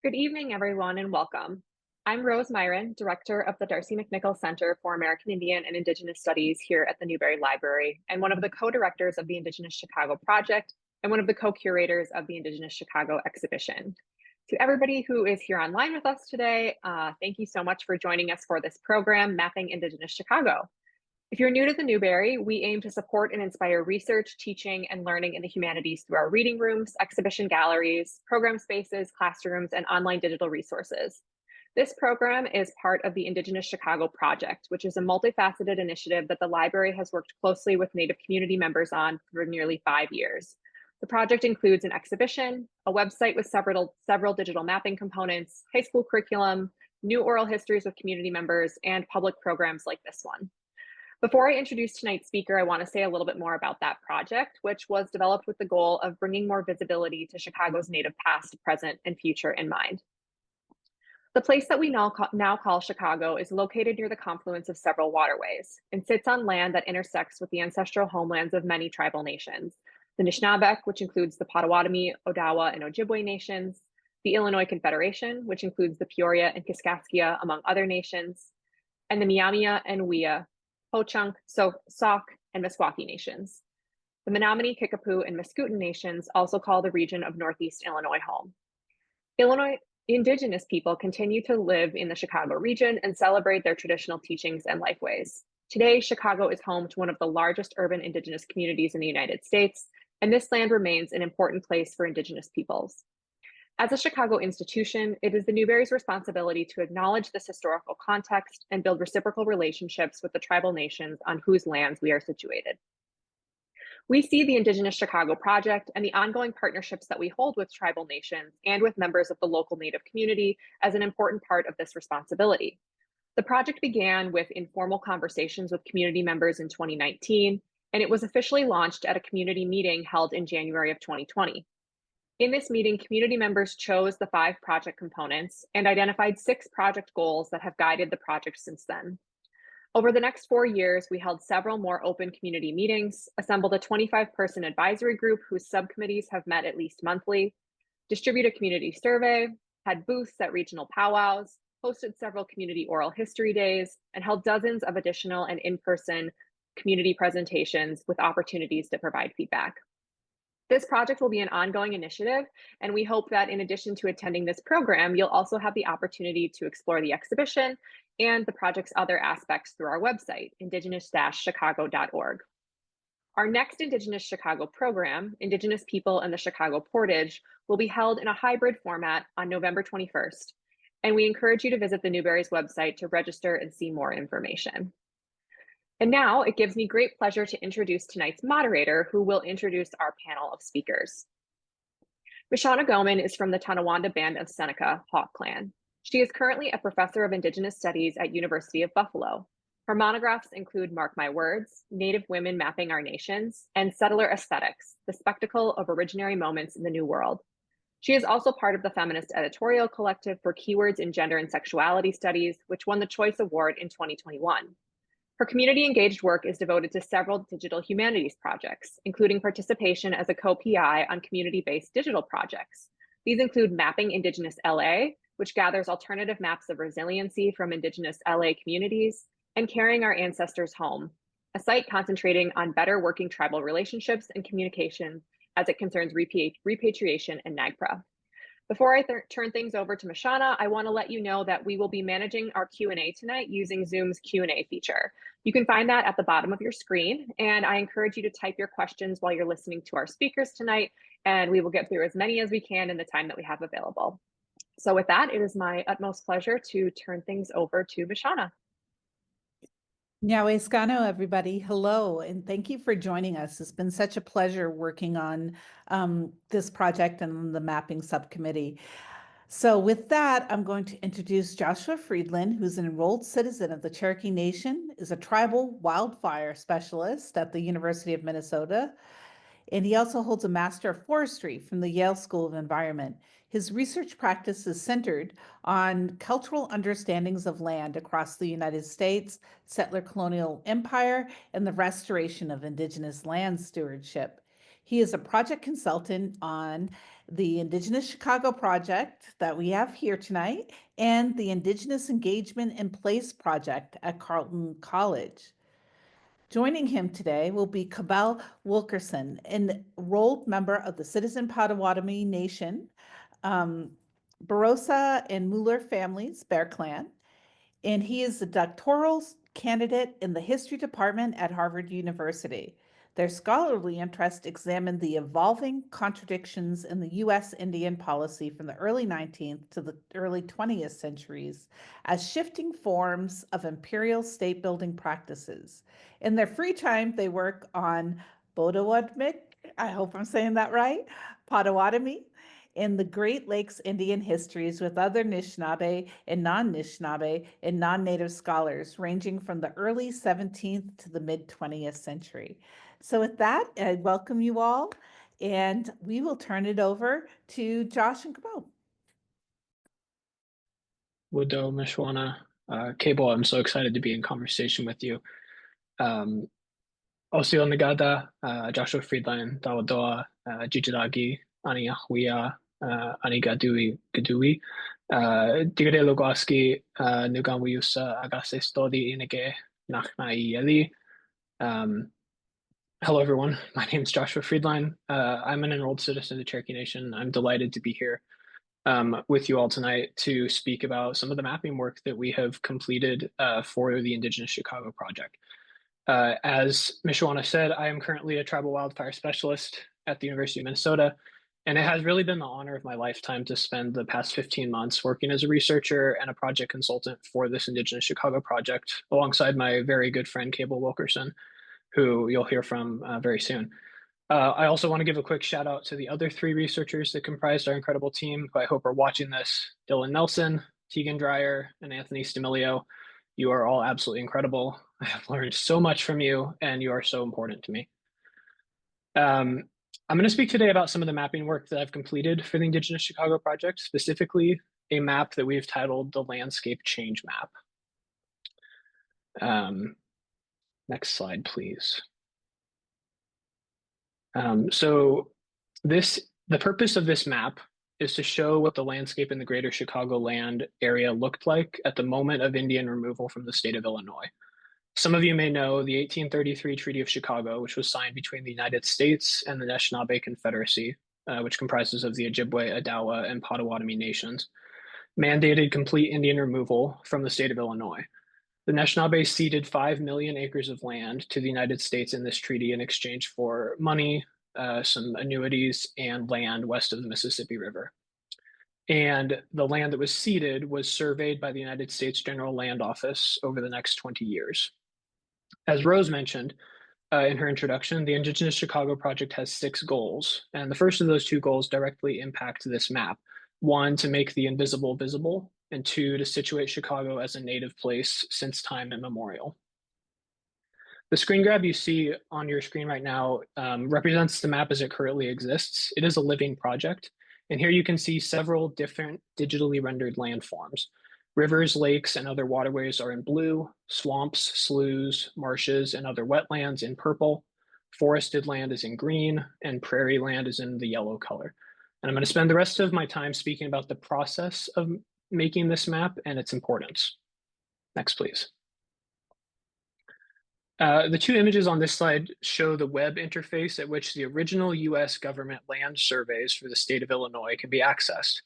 Good evening, everyone, and welcome. I'm Rose Myron, Director of the Darcy McNickle Center for American Indian and Indigenous Studies here at the Newberry Library, and one of the co-directors of the Indigenous Chicago Project, and one of the co-curators of the Indigenous Chicago exhibition. To everybody who is here online with us today, thank you so much for joining us for this program, Mapping Indigenous Chicago. If you're new to the Newberry, we aim to support and inspire research, teaching, and learning in the humanities through our reading rooms, exhibition galleries, program spaces, classrooms, and online digital resources. This program is part of the Indigenous Chicago Project, which is a multifaceted initiative that the library has worked closely with Native community members on for nearly 5 years. The project includes an exhibition, a website with several digital mapping components, high school curriculum, new oral histories with community members, and public programs like this one. Before I introduce tonight's speaker, I want to say a little bit more about that project, which was developed with the goal of bringing more visibility to Chicago's Native past, present, and future in mind. The place that we now call Chicago is located near the confluence of several waterways and sits on land that intersects with the ancestral homelands of many tribal nations. The Anishinaabeg, which includes the Potawatomi, Odawa, and Ojibwe nations, the Illinois Confederation, which includes the Peoria and Kaskaskia, among other nations, and the Miamia and Wea, Ho-Chunk, Sauk, and Meskwaki nations. The Menominee, Kickapoo, and Mascoutin nations also call the region of Northeast Illinois home. Illinois Indigenous people continue to live in the Chicago region and celebrate their traditional teachings and lifeways. Today, Chicago is home to one of the largest urban Indigenous communities in the United States, and this land remains an important place for Indigenous peoples. As a Chicago institution, it is the Newberry's responsibility to acknowledge this historical context and build reciprocal relationships with the tribal nations on whose lands we are situated. We see the Indigenous Chicago Project and the ongoing partnerships that we hold with tribal nations and with members of the local Native community as an important part of this responsibility. The project began with informal conversations with community members in 2019, and it was officially launched at a community meeting held in January of 2020. In this meeting, community members chose the 5 project components and identified 6 project goals that have guided the project since then. Over the next 4 years, we held several more open community meetings, assembled a 25-person advisory group whose subcommittees have met at least monthly, distributed a community survey, had booths at regional powwows, hosted several community oral history days, and held dozens of additional and in-person community presentations with opportunities to provide feedback. This project will be an ongoing initiative, and we hope that in addition to attending this program, you'll also have the opportunity to explore the exhibition and the project's other aspects through our website, indigenous-chicago.org. Our next Indigenous Chicago program, Indigenous People and the Chicago Portage, will be held in a hybrid format on November 21st, and we encourage you to visit the Newberry's website to register and see more information. And now it gives me great pleasure to introduce tonight's moderator, who will introduce our panel of speakers. Mishana Goman is from the Tonawanda Band of Seneca, Hawk Clan. She is currently a professor of Indigenous Studies at University of Buffalo. Her monographs include Mark My Words, Native Women Mapping Our Nations, and Settler Aesthetics, the Spectacle of Originary Moments in the New World. She is also part of the Feminist Editorial Collective for Keywords in Gender and Sexuality Studies, which won the Choice Award in 2021. Her community-engaged work is devoted to several digital humanities projects, including participation as a co-PI on community-based digital projects. These include Mapping Indigenous LA, which gathers alternative maps of resiliency from Indigenous LA communities, and Carrying Our Ancestors Home, a site concentrating on better working tribal relationships and communication as it concerns repatriation and NAGPRA. Before I turn things over to Mishana, I want to let you know that we will be managing our Q&A tonight using Zoom's Q&A feature. You can find that at the bottom of your screen, and I encourage you to type your questions while you're listening to our speakers tonight, and we will get through as many as we can in the time that we have available. So with that, it is my utmost pleasure to turn things over to Mishana. Nyaweskano, everybody. Hello, and thank you for joining us. It's been such a pleasure working on this project and the mapping subcommittee. So with that, I'm going to introduce Joshua Friedlein, who's an enrolled citizen of the Cherokee Nation, is a tribal wildfire specialist at the University of Minnesota, and he also holds a Master of Forestry from the Yale School of Environment. His research practice is centered on cultural understandings of land across the United States, settler colonial empire, and the restoration of Indigenous land stewardship. He is a project consultant on the Indigenous Chicago project that we have here tonight and the Indigenous Engagement in Place project at Carleton College. Joining him today will be Cabell Wilkerson, an enrolled member of the Citizen Potawatomi Nation, Barossa and Mueller families, Bear Clan, and he is the doctoral candidate in the history department at Harvard University. Their scholarly interest examined the evolving contradictions in the U.S. Indian policy from the early 19th to the early 20th centuries as shifting forms of imperial state-building practices. In their free time, they work on Bodowadmik, I hope I'm saying that right, Potawatomi, in the Great Lakes Indian histories with other Anishinaabe and non-Anishinaabe and non-Native scholars ranging from the early 17th to the mid-20th century. So with that, I welcome you all, and we will turn it over to Josh and Cabell. Wudo, Mishwana, Cable, I'm so excited to be in conversation with you. Osio Nagada, Joshua Friedlein, Dawadoa, Jijidagi, Ani Ahuia, Ani Gadui, Digre Logwaski, Nugamuyusa, Agase Stodi Inige, Nachnai Yeli. Hello, everyone. My name is Joshua Friedlein. I'm an enrolled citizen of the Cherokee Nation. I'm delighted to be here with you all tonight to speak about some of the mapping work that we have completed for the Indigenous Chicago project. As Mishwana said, I am currently a Tribal Wildfire Specialist at the University of Minnesota, and it has really been the honor of my lifetime to spend the past 15 months working as a researcher and a project consultant for this Indigenous Chicago project, alongside my very good friend, Cable Wilkerson, who you'll hear from very soon. I also want to give a quick shout out to the other 3 researchers that comprised our incredible team, who I hope are watching this: Dylan Nelson, Tegan Dreyer, and Anthony Stamilio. You are all absolutely incredible. I have learned so much from you, and you are so important to me. I'm going to speak today about some of the mapping work that I've completed for the Indigenous Chicago project, specifically a map that we've titled the Landscape Change Map. Next slide, please. So the purpose of this map is to show what the landscape in the greater Chicagoland area looked like at the moment of Indian removal from the state of Illinois. Some of you may know the 1833 Treaty of Chicago, which was signed between the United States and the Anishinaabe Confederacy, which comprises of the Ojibwe, Odawa, and Potawatomi nations, mandated complete Indian removal from the state of Illinois. The Anishinaabe ceded 5 million acres of land to the United States in this treaty in exchange for money, some annuities, and land west of the Mississippi River. And the land that was ceded was surveyed by the United States General Land Office over the next 20 years. As Rose mentioned in her introduction, the Indigenous Chicago project has 6 goals, and the first of those 2 goals directly impact this map. 1, to make the invisible visible, and 2, to situate Chicago as a native place since time immemorial. The screen grab you see on your screen right now represents the map as it currently exists. It is a living project, and here you can see several different digitally rendered landforms. Rivers, lakes, and other waterways are in blue, swamps, sloughs, marshes, and other wetlands in purple, forested land is in green, and prairie land is in the yellow color. And I'm going to spend the rest of my time speaking about the process of making this map and its importance. Next, please. The 2 images on this slide show the web interface at which the original US government land surveys for the state of Illinois can be accessed.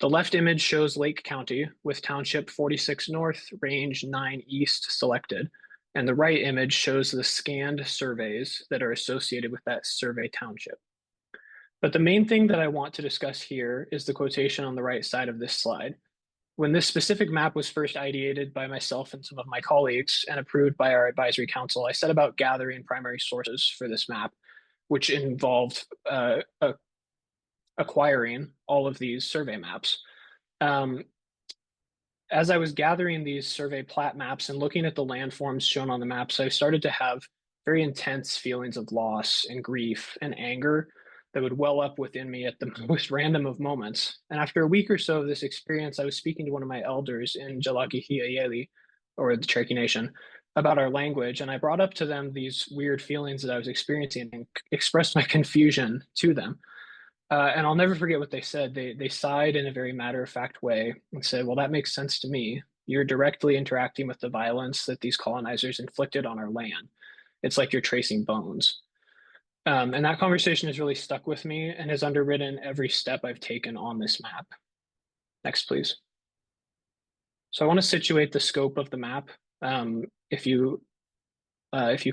The left image shows Lake County with Township 46 North, Range 9 East selected, and the right image shows the scanned surveys that are associated with that survey township. But the main thing that I want to discuss here is the quotation on the right side of this slide. When this specific map was first ideated by myself and some of my colleagues and approved by our advisory council, I set about gathering primary sources for this map, which involved acquiring all of these survey maps. As I was gathering these survey plat maps and looking at the landforms shown on the maps, I started to have very intense feelings of loss and grief and anger that would well up within me at the most random of moments. And after a week or so of this experience, I was speaking to one of my elders in Jalakihiyayeli, or the Cherokee Nation, about our language, and I brought up to them these weird feelings that I was experiencing and expressed my confusion to them. And I'll never forget what they said. They sighed in a very matter-of-fact way and said, "Well, that makes sense to me. You're directly interacting with the violence that these colonizers inflicted on our land. It's like you're tracing bones." And that conversation has really stuck with me and has underwritten every step I've taken on this map. Next, please. So I want to situate the scope of the map. If you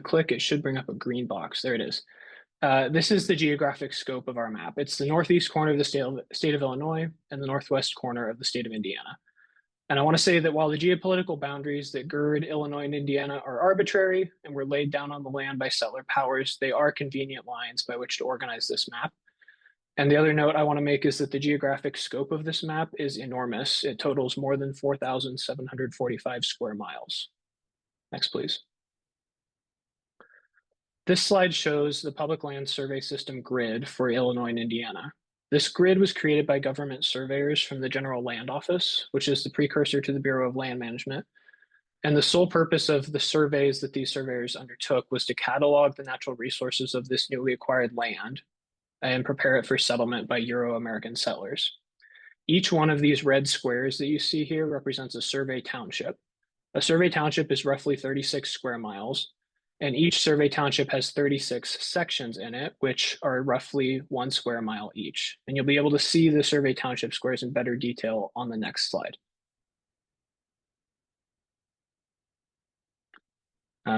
click, it should bring up a green box. There it is. This is the geographic scope of our map. It's the northeast corner of the state of Illinois and the northwest corner of the state of Indiana. And I want to say that while the geopolitical boundaries that gird Illinois and Indiana are arbitrary and were laid down on the land by settler powers, they are convenient lines by which to organize this map. And the other note I want to make is that the geographic scope of this map is enormous. It totals more than 4,745 square miles. Next, please. This slide shows the public land survey system grid for Illinois and Indiana. This grid was created by government surveyors from the General Land Office, which is the precursor to the Bureau of Land Management. And the sole purpose of the surveys that these surveyors undertook was to catalog the natural resources of this newly acquired land and prepare it for settlement by Euro-American settlers. Each one of these red squares that you see here represents a survey township. A survey township is roughly 36 square miles, and each survey township has 36 sections in it, which are roughly 1 square mile each. And you'll be able to see the survey township squares in better detail on the next slide.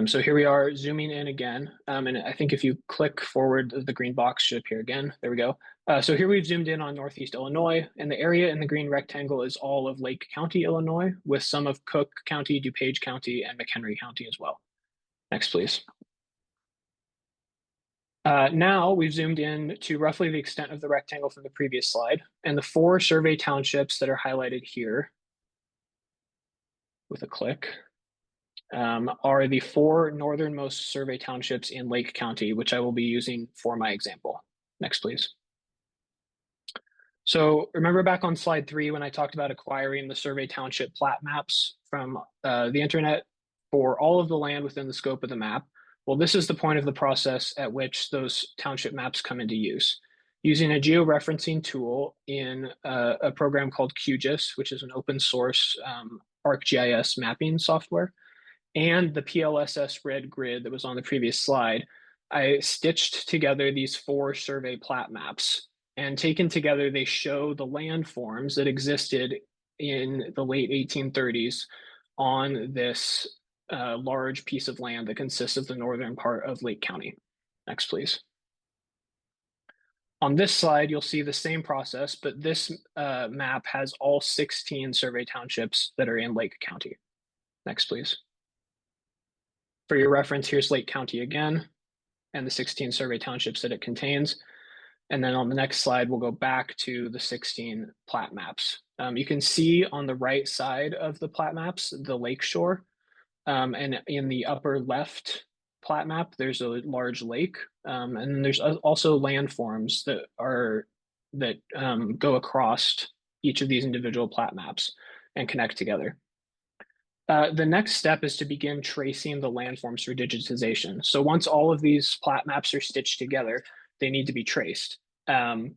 So here we are zooming in again. And I think if you click forward, the green box should appear again. There we go. So here we've zoomed in on Northeast Illinois, and the area in the green rectangle is all of Lake County, Illinois, with some of Cook County, DuPage County, and McHenry County as well. Next, please. Now we've zoomed in to roughly the extent of the rectangle from the previous slide, and the 4 survey townships that are highlighted here with a click are the 4 northernmost survey townships in Lake County, which I will be using for my example. Next, please. So remember back on slide 3 when I talked about acquiring the survey township plat maps from the internet for all of the land within the scope of the map? Well, this is the point of the process at which those township maps come into use. Using a georeferencing tool in a program called QGIS, which is an open source ArcGIS mapping software, and the PLSS red grid that was on the previous slide, I stitched together these 4 survey plat maps. And taken together, they show the landforms that existed in the late 1830s on this large piece of land that consists of the northern part of Lake County. Next, please. On this slide, you'll see the same process, but this map has all 16 survey townships that are in Lake County. Next, please. For your reference, here's Lake County again, and the 16 survey townships that it contains. And then on the next slide, we'll go back to the 16 plat maps. You can see on the right side of the plat maps, the lake shore. And in the upper left plat map, there's a large lake. And then there's also landforms that go across each of these individual plat maps and connect together. The next step is to begin tracing the landforms for digitization. So once all of these plat maps are stitched together, they need to be traced. And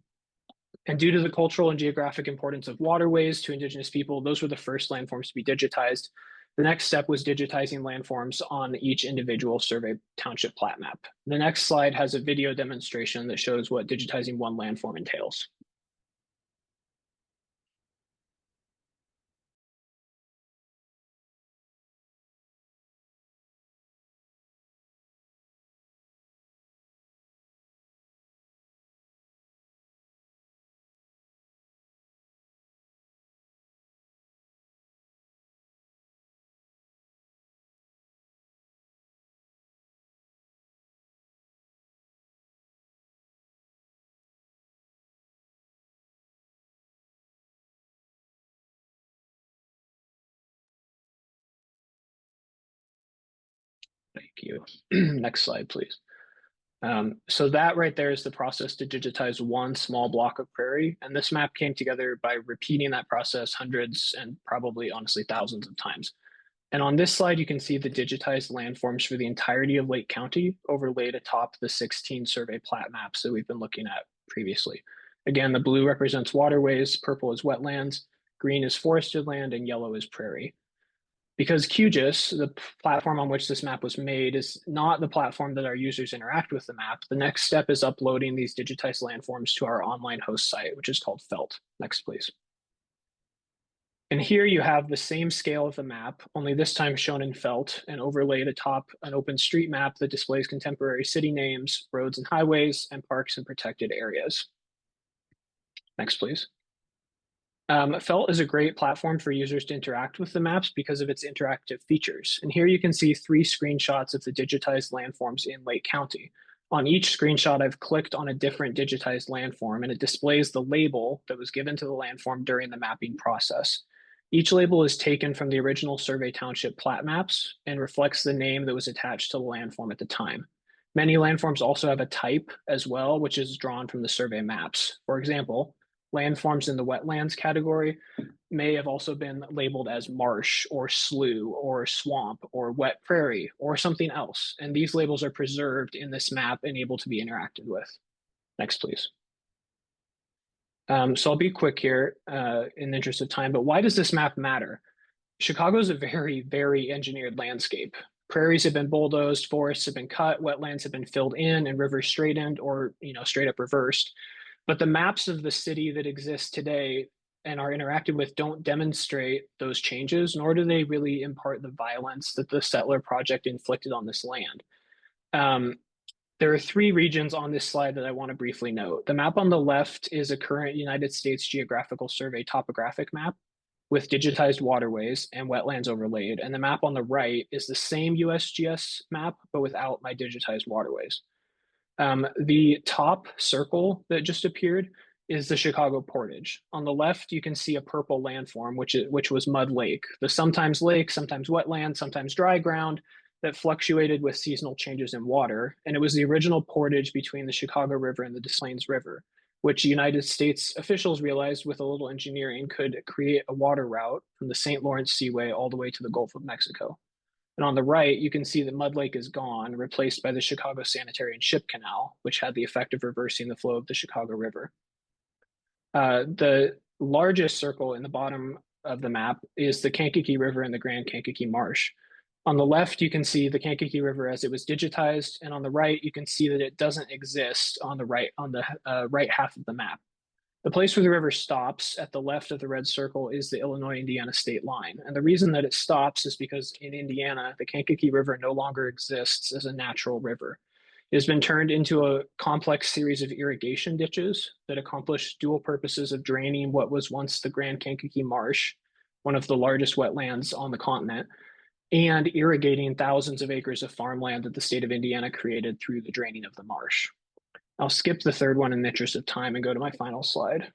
due to the cultural and geographic importance of waterways to Indigenous people, those were the first landforms to be digitized. The next step was digitizing landforms on each individual survey township plat map. The next slide has a video demonstration that shows what digitizing one landform entails. Thank you. Next slide, please. So that right there is the process to digitize one small block of prairie. And this map came together by repeating that process hundreds and probably honestly thousands of times. And on this slide, you can see the digitized landforms for the entirety of Lake County overlaid atop the 16 survey plat maps that we've been looking at previously. Again, the blue represents waterways, purple is wetlands, green is forested land, and yellow is prairie. Because QGIS, the platform on which this map was made, is not the platform that our users interact with the map, the next step is uploading these digitized landforms to our online host site, which is called Felt. Next, please. And here you have the same scale of the map, only this time shown in Felt and overlaid atop an open street map that displays contemporary city names, roads and highways, and parks and protected areas. Next, please. Felt is a great platform for users to interact with the maps because of its interactive features. And here you can see 3 screenshots of the digitized landforms in Lake County. On each screenshot, I've clicked on a different digitized landform, and it displays the label that was given to the landform during the mapping process. Each label is taken from the original Survey Township plat maps and reflects the name that was attached to the landform at the time. Many landforms also have a type as well, which is drawn from the survey maps. For example, landforms in the wetlands category may have also been labeled as marsh or slough or swamp or wet prairie or something else. And these labels are preserved in this map and able to be interacted with. Next, please. So I'll be quick here in the interest of time, but why does this map matter? Chicago is a very, very engineered landscape. Prairies have been bulldozed, forests have been cut, wetlands have been filled in, and rivers straightened or straight up reversed. But the maps of the city that exist today and are interacted with don't demonstrate those changes, nor do they really impart the violence that the settler project inflicted on this land. There are 3 regions on this slide that I want to briefly note. The map on the left is a current United States Geographical Survey topographic map with digitized waterways and wetlands overlaid. And the map on the right is the same USGS map, but without my digitized waterways. The top circle that just appeared is the Chicago Portage. On the left, you can see a purple landform, which was Mud Lake, the sometimes lake, sometimes wetland, sometimes dry ground, that fluctuated with seasonal changes in water. And it was the original portage between the Chicago River and the Des Plaines River, which United States officials realized with a little engineering could create a water route from the St. Lawrence Seaway all the way to the Gulf of Mexico. And on the right, you can see that Mud Lake is gone, replaced by the Chicago Sanitary and Ship Canal, which had the effect of reversing the flow of the Chicago River. The largest circle in the bottom of the map is the Kankakee River and the Grand Kankakee Marsh. On the left, you can see the Kankakee River as it was digitized, and on the right, you can see that it doesn't exist on the right half of the map. The place where the river stops at the left of the red circle is the Illinois-Indiana state line. And the reason that it stops is because in Indiana, the Kankakee River no longer exists as a natural river. It has been turned into a complex series of irrigation ditches that accomplish dual purposes of draining what was once the Grand Kankakee Marsh, one of the largest wetlands on the continent, and irrigating thousands of acres of farmland that the state of Indiana created through the draining of the marsh. I'll skip the third one in the interest of time and go to my final slide.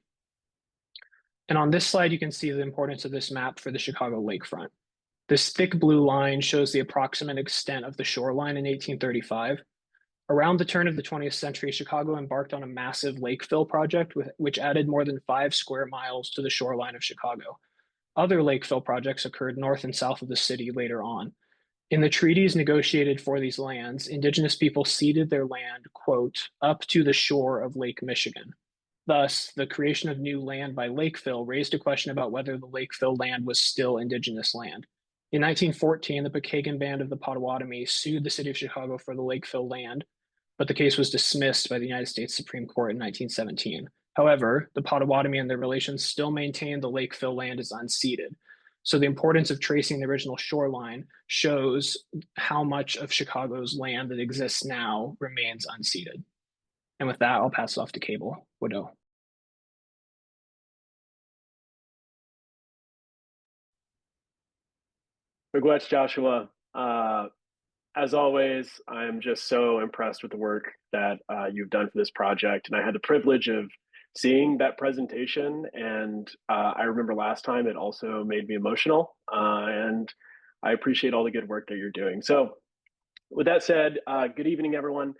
And on this slide, you can see the importance of this map for the Chicago lakefront. This thick blue line shows the approximate extent of the shoreline in 1835. Around the turn of the 20th century, Chicago embarked on a massive lake fill project, which added more than 5 square miles to the shoreline of Chicago. Other lake fill projects occurred north and south of the city later on. In the treaties negotiated for these lands, Indigenous people ceded their land, quote, up to the shore of Lake Michigan. Thus, the creation of new land by lake fill raised a question about whether the lake fill land was still Indigenous land. In 1914, the Pokagon Band of the Potawatomi sued the city of Chicago for the lake fill land, but the case was dismissed by the United States Supreme Court in 1917. However, the Potawatomi and their relations still maintained the lake fill land as unceded. So the importance of tracing the original shoreline shows how much of Chicago's land that exists now remains unceded. And with that, I'll pass it off to Cable Widow. Miigwech, Joshua. As always, I'm just so impressed with the work that you've done for this project. And I had the privilege of seeing that presentation. And I remember last time it also made me emotional. And I appreciate all the good work that you're doing. So with that said, good evening, everyone.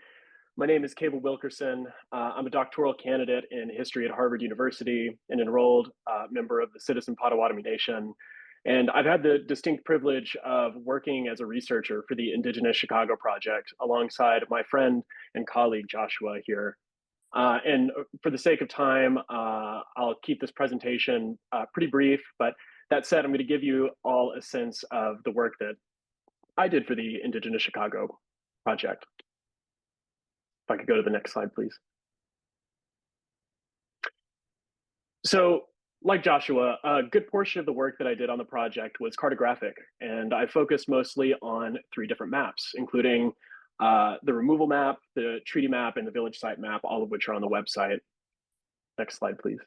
My name is Cable Wilkerson. I'm a doctoral candidate in history at Harvard University, an enrolled member of the Citizen Potawatomi Nation. And I've had the distinct privilege of working as a researcher for the Indigenous Chicago project alongside my friend and colleague Joshua here. And for the sake of time, I'll keep this presentation pretty brief, but that said, I'm going to give you all a sense of the work that I did for the Indigenous Chicago project. If I could go to the next slide, please. So, like Joshua, a good portion of the work that I did on the project was cartographic, and I focused mostly on 3 different maps, including the removal map, the treaty map, and the village site map, all of which are on the website. Next slide, please.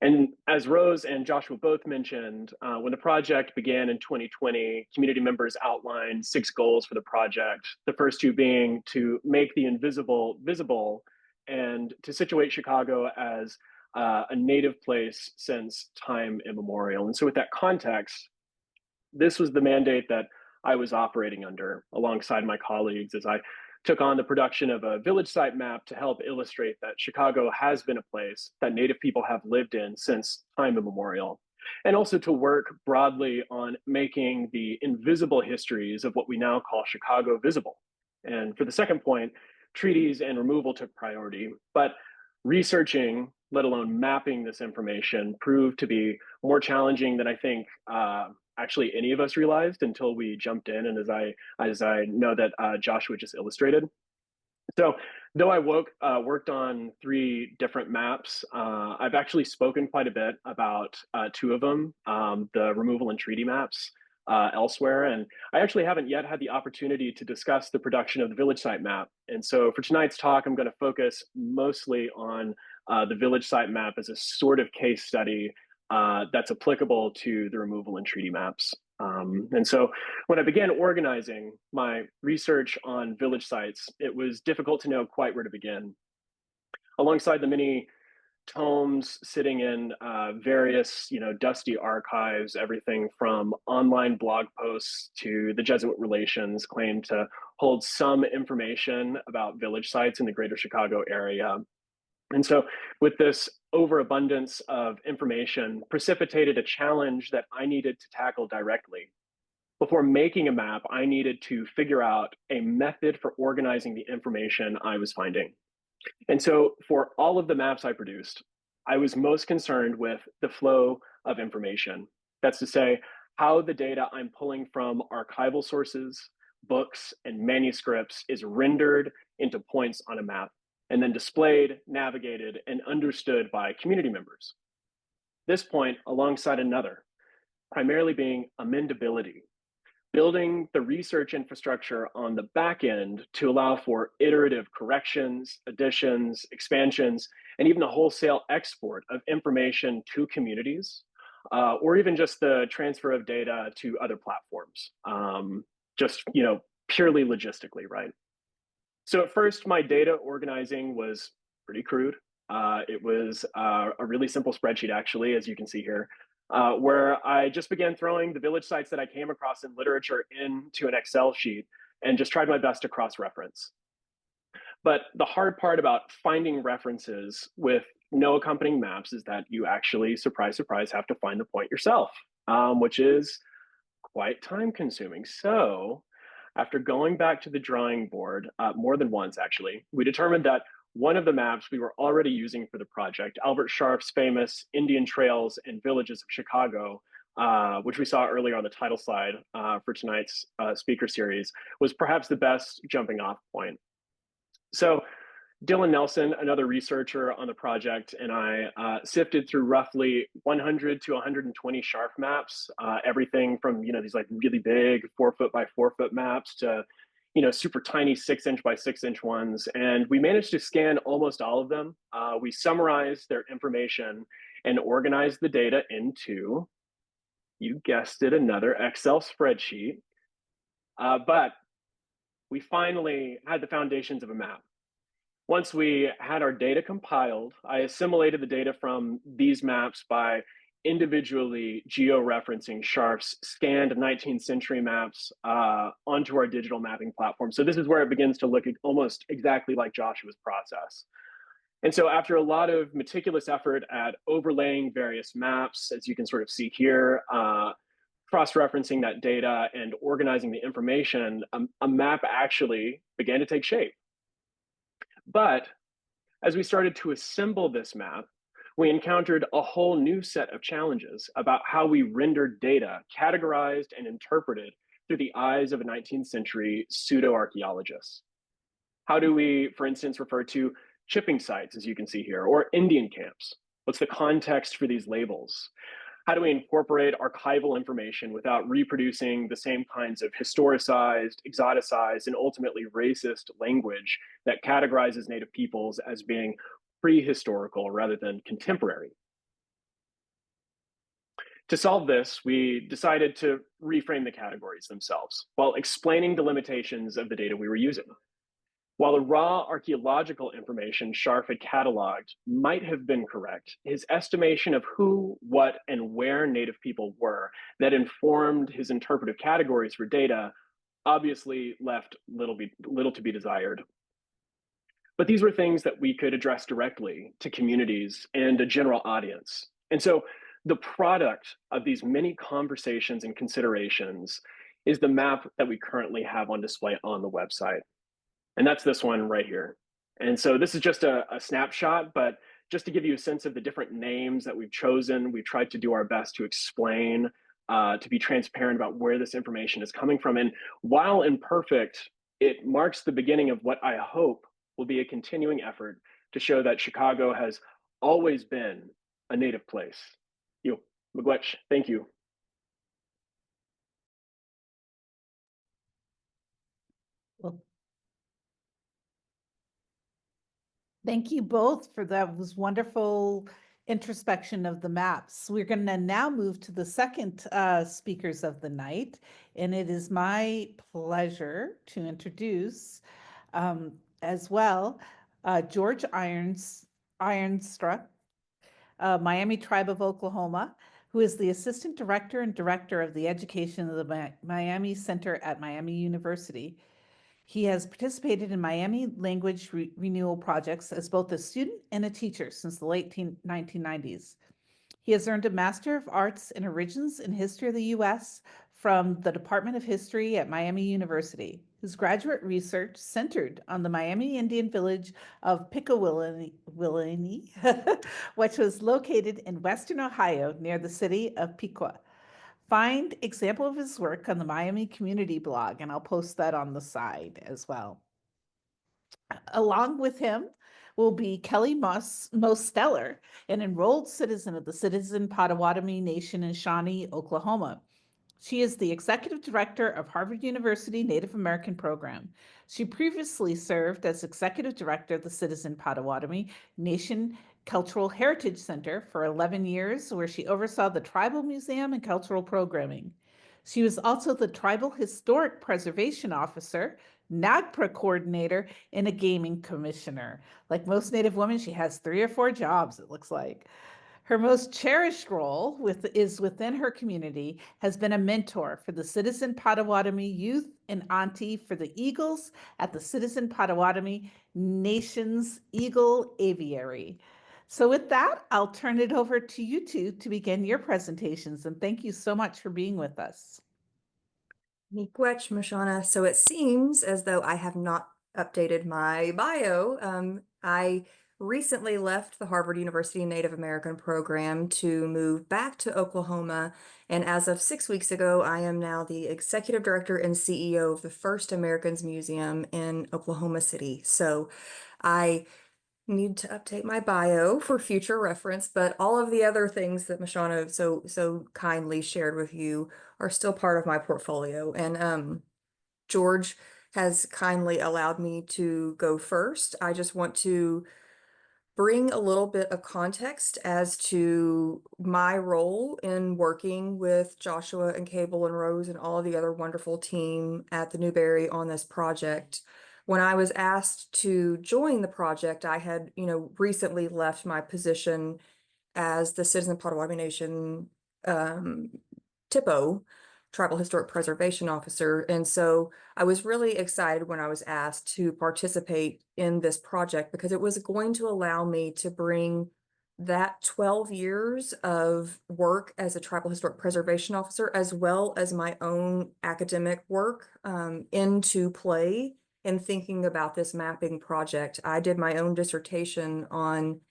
And as Rose and Joshua both mentioned, when the project began in 2020, community members outlined 6 goals for the project. The first 2 being to make the invisible visible and to situate Chicago as a native place since time immemorial. And so with that context, this was the mandate that I was operating under alongside my colleagues as I took on the production of a village site map to help illustrate that Chicago has been a place that Native people have lived in since time immemorial, and also to work broadly on making the invisible histories of what we now call Chicago visible. And for the second point, treaties and removal took priority, but researching, let alone mapping this information, proved to be more challenging than I think actually any of us realized until we jumped in, and as I know that Joshua just illustrated. So though I worked on 3 different maps, I've actually spoken quite a bit about 2 of them, the removal and treaty maps elsewhere, and I actually haven't yet had the opportunity to discuss the production of the village site map. And so for tonight's talk, I'm going to focus mostly on the village site map as a sort of case study that's applicable to the removal and treaty maps. And so when I began organizing my research on village sites, it was difficult to know quite where to begin. Alongside the many tomes sitting in various, dusty archives, everything from online blog posts to the Jesuit Relations claim to hold some information about village sites in the greater Chicago area. And so with this overabundance of information precipitated a challenge that I needed to tackle directly. Before making a map, I needed to figure out a method for organizing the information I was finding. And so for all of the maps I produced, I was most concerned with the flow of information. That's to say, how the data I'm pulling from archival sources, books, and manuscripts is rendered into points on a map, and then displayed, navigated, and understood by community members. This point alongside another, primarily being amendability, building the research infrastructure on the back end to allow for iterative corrections, additions, expansions, and even the wholesale export of information to communities, or even just the transfer of data to other platforms, purely logistically, right? So at first, my data organizing was pretty crude. It was a really simple spreadsheet, actually, as you can see here, where I just began throwing the village sites that I came across in literature into an Excel sheet and just tried my best to cross-reference. But the hard part about finding references with no accompanying maps is that you actually, surprise, surprise, have to find the point yourself, which is quite time-consuming. So after going back to the drawing board more than once, actually, we determined that one of the maps we were already using for the project, Albert Sharp's famous Indian Trails and Villages of Chicago, which we saw earlier on the title slide for tonight's speaker series, was perhaps the best jumping off point. So Dylan Nelson, another researcher on the project, and I sifted through roughly 100 to 120 Sharp maps, everything from these like really big 4-foot by 4-foot maps to super tiny 6-inch by 6-inch ones, and we managed to scan almost all of them. We summarized their information and organized the data into, you guessed it, another Excel spreadsheet. But we finally had the foundations of a map. Once we had our data compiled, I assimilated the data from these maps by individually geo-referencing Sharp's scanned 19th century maps onto our digital mapping platform. So this is where it begins to look almost exactly like Joshua's process. And so after a lot of meticulous effort at overlaying various maps, as you can sort of see here, cross-referencing that data and organizing the information, a map actually began to take shape. But as we started to assemble this map, we encountered a whole new set of challenges about how we rendered data categorized and interpreted through the eyes of a 19th century pseudo-archaeologist. How do we, for instance, refer to chipping sites, as you can see here, or Indian camps? What's the context for these labels? How do we incorporate archival information without reproducing the same kinds of historicized, exoticized, and ultimately racist language that categorizes Native peoples as being prehistorical rather than contemporary? To solve this, we decided to reframe the categories themselves while explaining the limitations of the data we were using. While the raw archaeological information Scharf had cataloged might have been correct, his estimation of who, what, and where Native people were that informed his interpretive categories for data obviously left little to be desired. But these were things that we could address directly to communities and a general audience. And so the product of these many conversations and considerations is the map that we currently have on display on the website. And that's this one right here. And so this is just a snapshot, but just to give you a sense of the different names that we've chosen, we've tried to do our best to explain, to be transparent about where this information is coming from. And while imperfect, it marks the beginning of what I hope will be a continuing effort to show that Chicago has always been a Native place. Miigwech, thank you. Well, thank you both for that. Was wonderful introspection of the maps. We're going to now move to the second speakers of the night, and it is my pleasure to introduce as well George Ironstruck, Miami Tribe of Oklahoma, who is the Assistant Director and Director of the Education of the Miami Center at Miami University. He has participated in Miami language renewal projects as both a student and a teacher since the late 1990s. He has earned a Master of Arts in Origins in History of the U.S. from the Department of History at Miami University. His graduate research centered on the Miami Indian village of Pickawillinie, which was located in western Ohio near the city of Piqua. Find example of his work on the Miami Community blog, and I'll post that on the side as well. Along with him will be Kelly Mosteller, an enrolled citizen of the Citizen Potawatomi Nation in Shawnee, Oklahoma. She is the executive director of Harvard University Native American Program. She previously served as executive director of the Citizen Potawatomi Nation Cultural Heritage Center for 11 years, where she oversaw the Tribal Museum and cultural programming. She was also the Tribal Historic Preservation Officer, NAGPRA coordinator, and a gaming commissioner. Like most Native women, she has 3 or 4 jobs, it looks like. Her most cherished role is within her community, has been a mentor for the Citizen Potawatomi youth and auntie for the Eagles at the Citizen Potawatomi Nation's Eagle Aviary. So with that, I'll turn it over to you two to begin your presentations, and thank you so much for being with us. Miigwech, Mashana. So it seems as though I have not updated my bio. I recently left the Harvard University Native American program to move back to Oklahoma. And as of 6 weeks ago, I am now the executive director and CEO of the First Americans Museum in Oklahoma City. So I need to update my bio for future reference, but all of the other things that Mashana so kindly shared with you are still part of my portfolio. And George has kindly allowed me to go first. I just want to bring a little bit of context as to my role in working with Joshua and Cable and Rose and all of the other wonderful team at the Newberry on this project. When I was asked to join the project, I had, recently left my position as the Citizen Potawatomi Nation TIPO Tribal Historic Preservation Officer. And so I was really excited when I was asked to participate in this project because it was going to allow me to bring that 12 years of work as a Tribal Historic Preservation Officer, as well as my own academic work, into play in thinking about this mapping project. I did my own dissertation on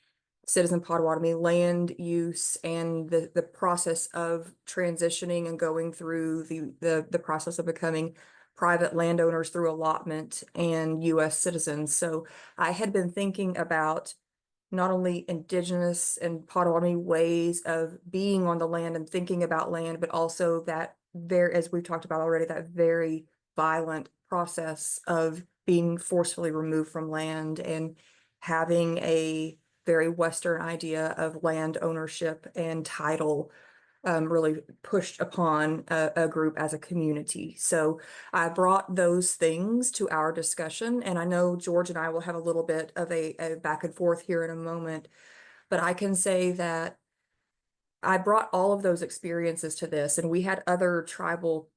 Citizen Potawatomi land use and the process of transitioning and going through the process of becoming private landowners through allotment and U.S. citizens. So I had been thinking about not only Indigenous and Potawatomi ways of being on the land and thinking about land, but also that very, as we've talked about already, that very violent process of being forcefully removed from land and having a very Western idea of land ownership and title really pushed upon a group as a community. So I brought those things to our discussion, and I know George and I will have a little bit of a back and forth here in a moment, but I can say that I brought all of those experiences to this, and we had other tribal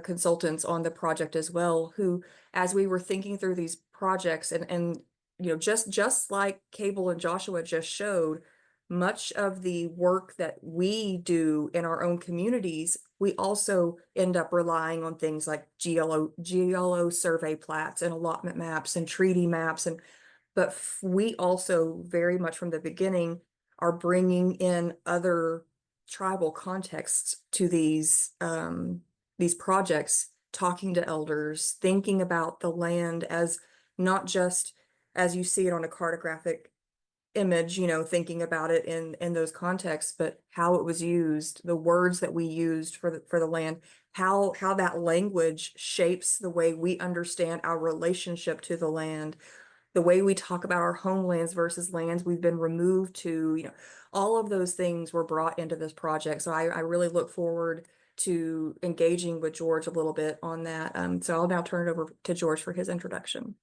consultants on the project as well, who, as we were thinking through these projects and you know, just like Cable and Joshua just showed, much of the work that we do in our own communities, we also end up relying on things like GLO survey plats and allotment maps and treaty maps. But we also very much from the beginning are bringing in other tribal contexts to these projects, talking to elders, thinking about the land as not just as you see it on a cartographic image, you know, thinking about it in those contexts, but how it was used, the words that we used for the land, how that language shapes the way we understand our relationship to the land, the way we talk about our homelands versus lands we've been removed to, you know, all of those things were brought into this project. So I really look forward to engaging with George a little bit on that. So I'll now turn it over to George for his introduction.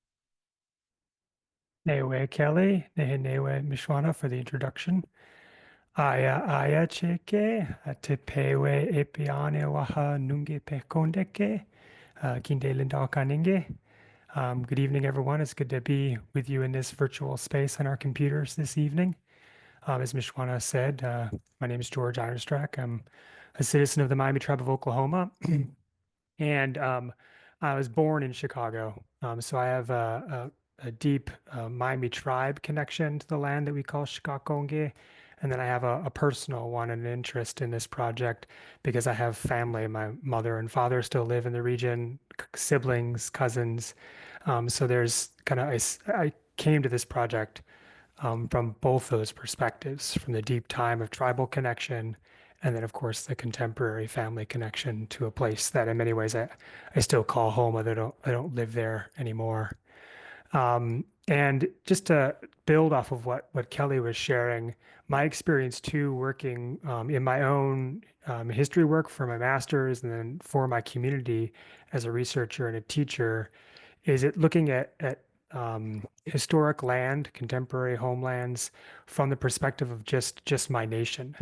Newe Kelly, Newe Mishwana for the introduction. Aya cheke, te pewe epiane waha nunge pe kondeke, kinde linda kaninge. Good evening, everyone. It's good to be with you in this virtual space on our computers this evening. As Mishwana said, my name is George Ironstrack. I'm a citizen of the Miami Tribe of Oklahoma, and I was born in Chicago. So I have a deep Miami tribe connection to the land that we call Shikakonge. And then I have a personal one, an interest in this project because I have family. My mother and father still live in the region, siblings, cousins. So there's kind of, I came to this project from both those perspectives, from the deep time of tribal connection, and then of course the contemporary family connection to a place that in many ways I still call home, although I don't live there anymore. And just to build off of what Kelly was sharing, my experience too, working in my own history work for my master's and then for my community as a researcher and a teacher, is it looking at historic land, contemporary homelands from the perspective of just my nation.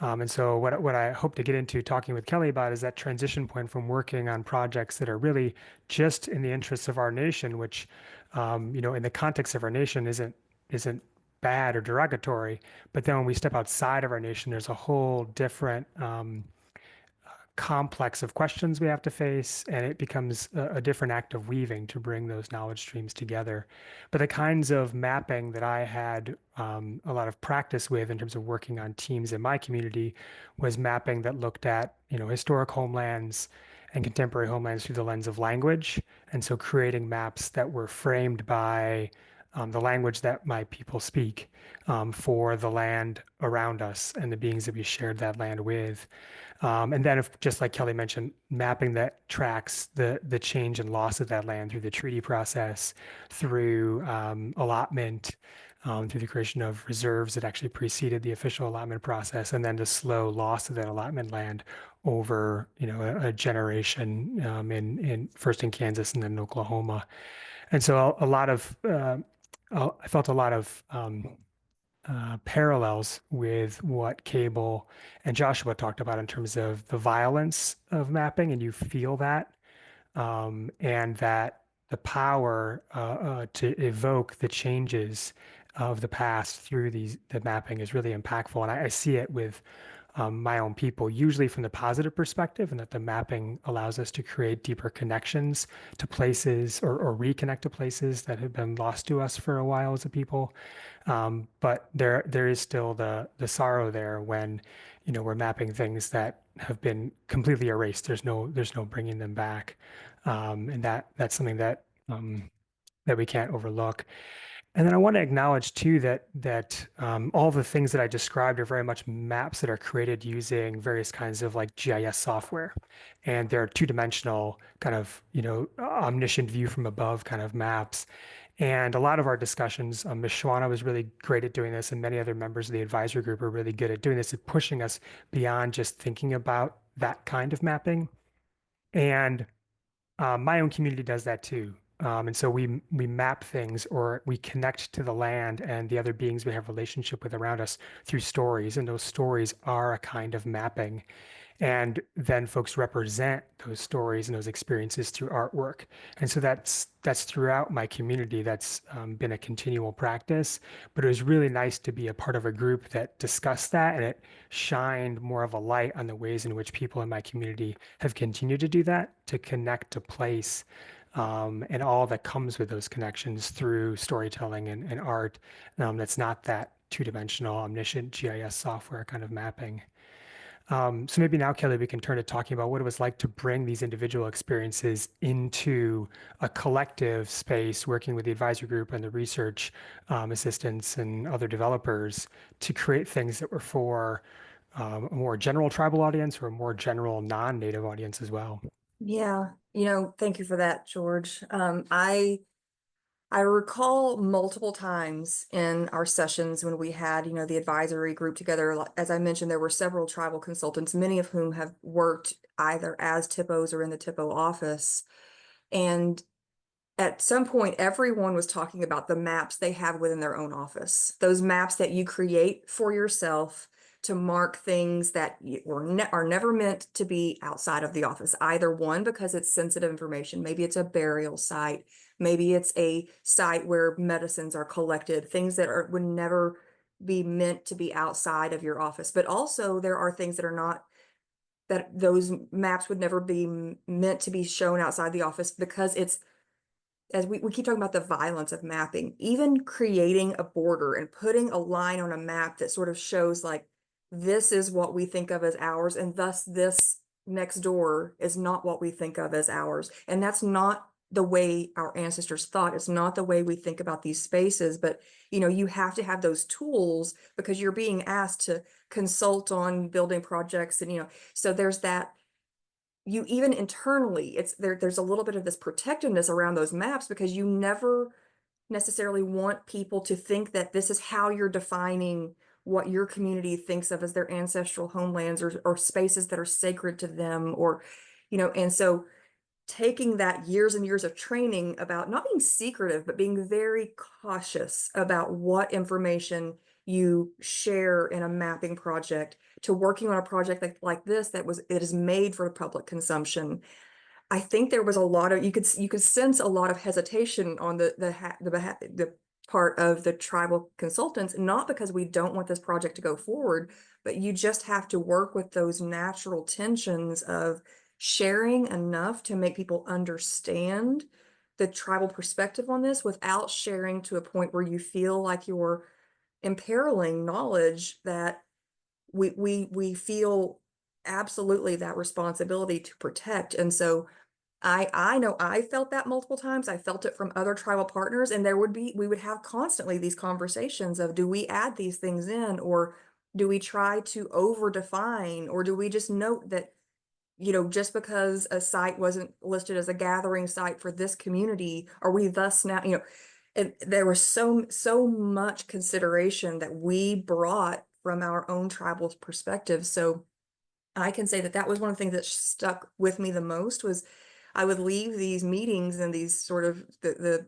And so what I hope to get into talking with Kelly about is that transition point from working on projects that are really just in the interests of our nation, which, you know, in the context of our nation isn't bad or derogatory, but then when we step outside of our nation, there's a whole different complex of questions we have to face, and it becomes a different act of weaving to bring those knowledge streams together. But the kinds of mapping that I had a lot of practice with in terms of working on teams in my community was mapping that looked at, you know, historic homelands and contemporary homelands through the lens of language. And so creating maps that were framed by the language that my people speak for the land around us and the beings that we shared that land with. And then, just like Kelly mentioned, mapping that tracks the change and loss of that land through the treaty process, through allotment, through the creation of reserves that actually preceded the official allotment process, and then the slow loss of that allotment land over, you know, a generation in first in Kansas and then in Oklahoma. And so a lot of I felt a lot of parallels with what Cable and Joshua talked about in terms of the violence of mapping, and you feel that, and that the power to evoke the changes of the past through the mapping is really impactful. And I see it with my own people, usually from the positive perspective, and that the mapping allows us to create deeper connections to places or reconnect to places that have been lost to us for a while as a people. But there is still the sorrow there when, we're mapping things that have been completely erased. There's no bringing them back, and that's something that we can't overlook. And then I want to acknowledge too that all the things that I described are very much maps that are created using various kinds of like GIS software, and they're two-dimensional kind of omniscient view from above kind of maps. And a lot of our discussions, Ms. Shwana was really great at doing this, and many other members of the advisory group are really good at doing this, at pushing us beyond just thinking about that kind of mapping. And my own community does that too. And so we map things, or we connect to the land and the other beings we have relationship with around us through stories. And those stories are a kind of mapping. And then folks represent those stories and those experiences through artwork. And so that's throughout my community. That's been a continual practice. But it was really nice to be a part of a group that discussed that, and it shined more of a light on the ways in which people in my community have continued to do that, to connect to place, and all that comes with those connections through storytelling and art. That's not that two-dimensional omniscient GIS software kind of mapping. So maybe now, Kelly, we can turn to talking about what it was like to bring these individual experiences into a collective space, working with the advisory group and the research assistants and other developers to create things that were for a more general tribal audience or a more general non-native audience as well. Yeah, thank you for that, George. I recall multiple times in our sessions when we had, the advisory group together. As I mentioned, there were several tribal consultants, many of whom have worked either as TIPOs or in the TIPO office. And at some point, everyone was talking about the maps they have within their own office, those maps that you create for yourself to mark things that are never meant to be outside of the office. Either one, because it's sensitive information, maybe it's a burial site, maybe it's a site where medicines are collected, things that would never be meant to be outside of your office. But also there are things that are not, that those maps would never be meant to be shown outside the office, because it's, as we keep talking about the violence of mapping, even creating a border and putting a line on a map that sort of shows like, this is what we think of as ours, and thus this next door is not what we think of as ours. And that's not the way our ancestors thought. It's not the way we think about these spaces. But you have to have those tools, because you're being asked to consult on building projects, and so there's that. You even internally, there's a little bit of this protectiveness around those maps, because you never necessarily want people to think that this is how you're defining what your community thinks of as their ancestral homelands, or spaces that are sacred to them, or and so taking that years and years of training about not being secretive, but being very cautious about what information you share in a mapping project, to working on a project like this it is made for public consumption. I think there was a lot of, you could sense a lot of hesitation on the part of the tribal consultants, not because we don't want this project to go forward, but you just have to work with those natural tensions of sharing enough to make people understand the tribal perspective on this, without sharing to a point where you feel like you're imperiling knowledge that we feel absolutely that responsibility to protect. And so I know I felt that multiple times. I felt it from other tribal partners, and we would have constantly these conversations of, do we add these things in, or do we try to over define, or do we just note that, just because a site wasn't listed as a gathering site for this community, are we thus now, and there was so much consideration that we brought from our own tribal perspective. So I can say that was one of the things that stuck with me the most. Was I would leave these meetings and these sort of the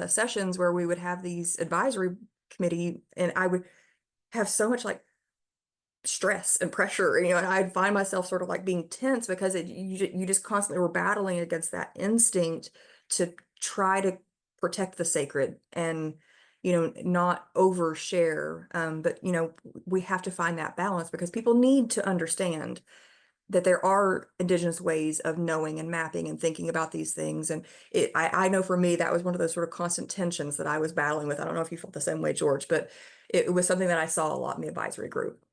sessions where we would have these advisory committee, and I would have so much like stress and pressure, and I'd find myself sort of like being tense because you just constantly were battling against that instinct to try to protect the sacred and not overshare, but we have to find that balance because people need to understand that there are Indigenous ways of knowing and mapping and thinking about these things. And I know for me, that was one of those sort of constant tensions that I was battling with. I don't know if you felt the same way, George, but it was something that I saw a lot in the advisory group.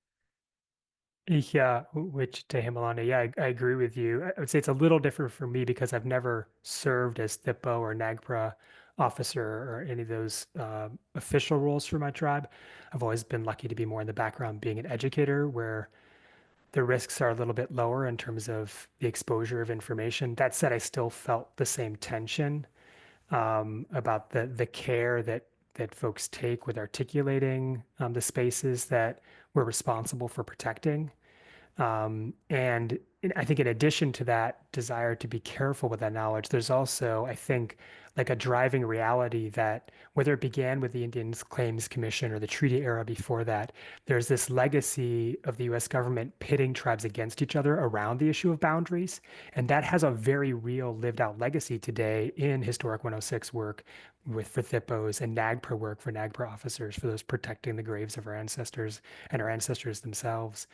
Yeah, which to Himalanda, yeah, I agree with you. I would say it's a little different for me because I've never served as THIPO or NAGPRA officer or any of those official roles for my tribe. I've always been lucky to be more in the background being an educator where the risks are a little bit lower in terms of the exposure of information. That said, I still felt the same tension about the care that folks take with articulating the spaces that we're responsible for protecting. And I think in addition to that desire to be careful with that knowledge, there's also, I think, like a driving reality that whether it began with the Indian Claims Commission or the treaty era before that, there's this legacy of the US government pitting tribes against each other around the issue of boundaries. And that has a very real lived out legacy today in Historic 106 work for THIPOs and NAGPRA work for NAGPRA officers, for those protecting the graves of our ancestors and our ancestors themselves.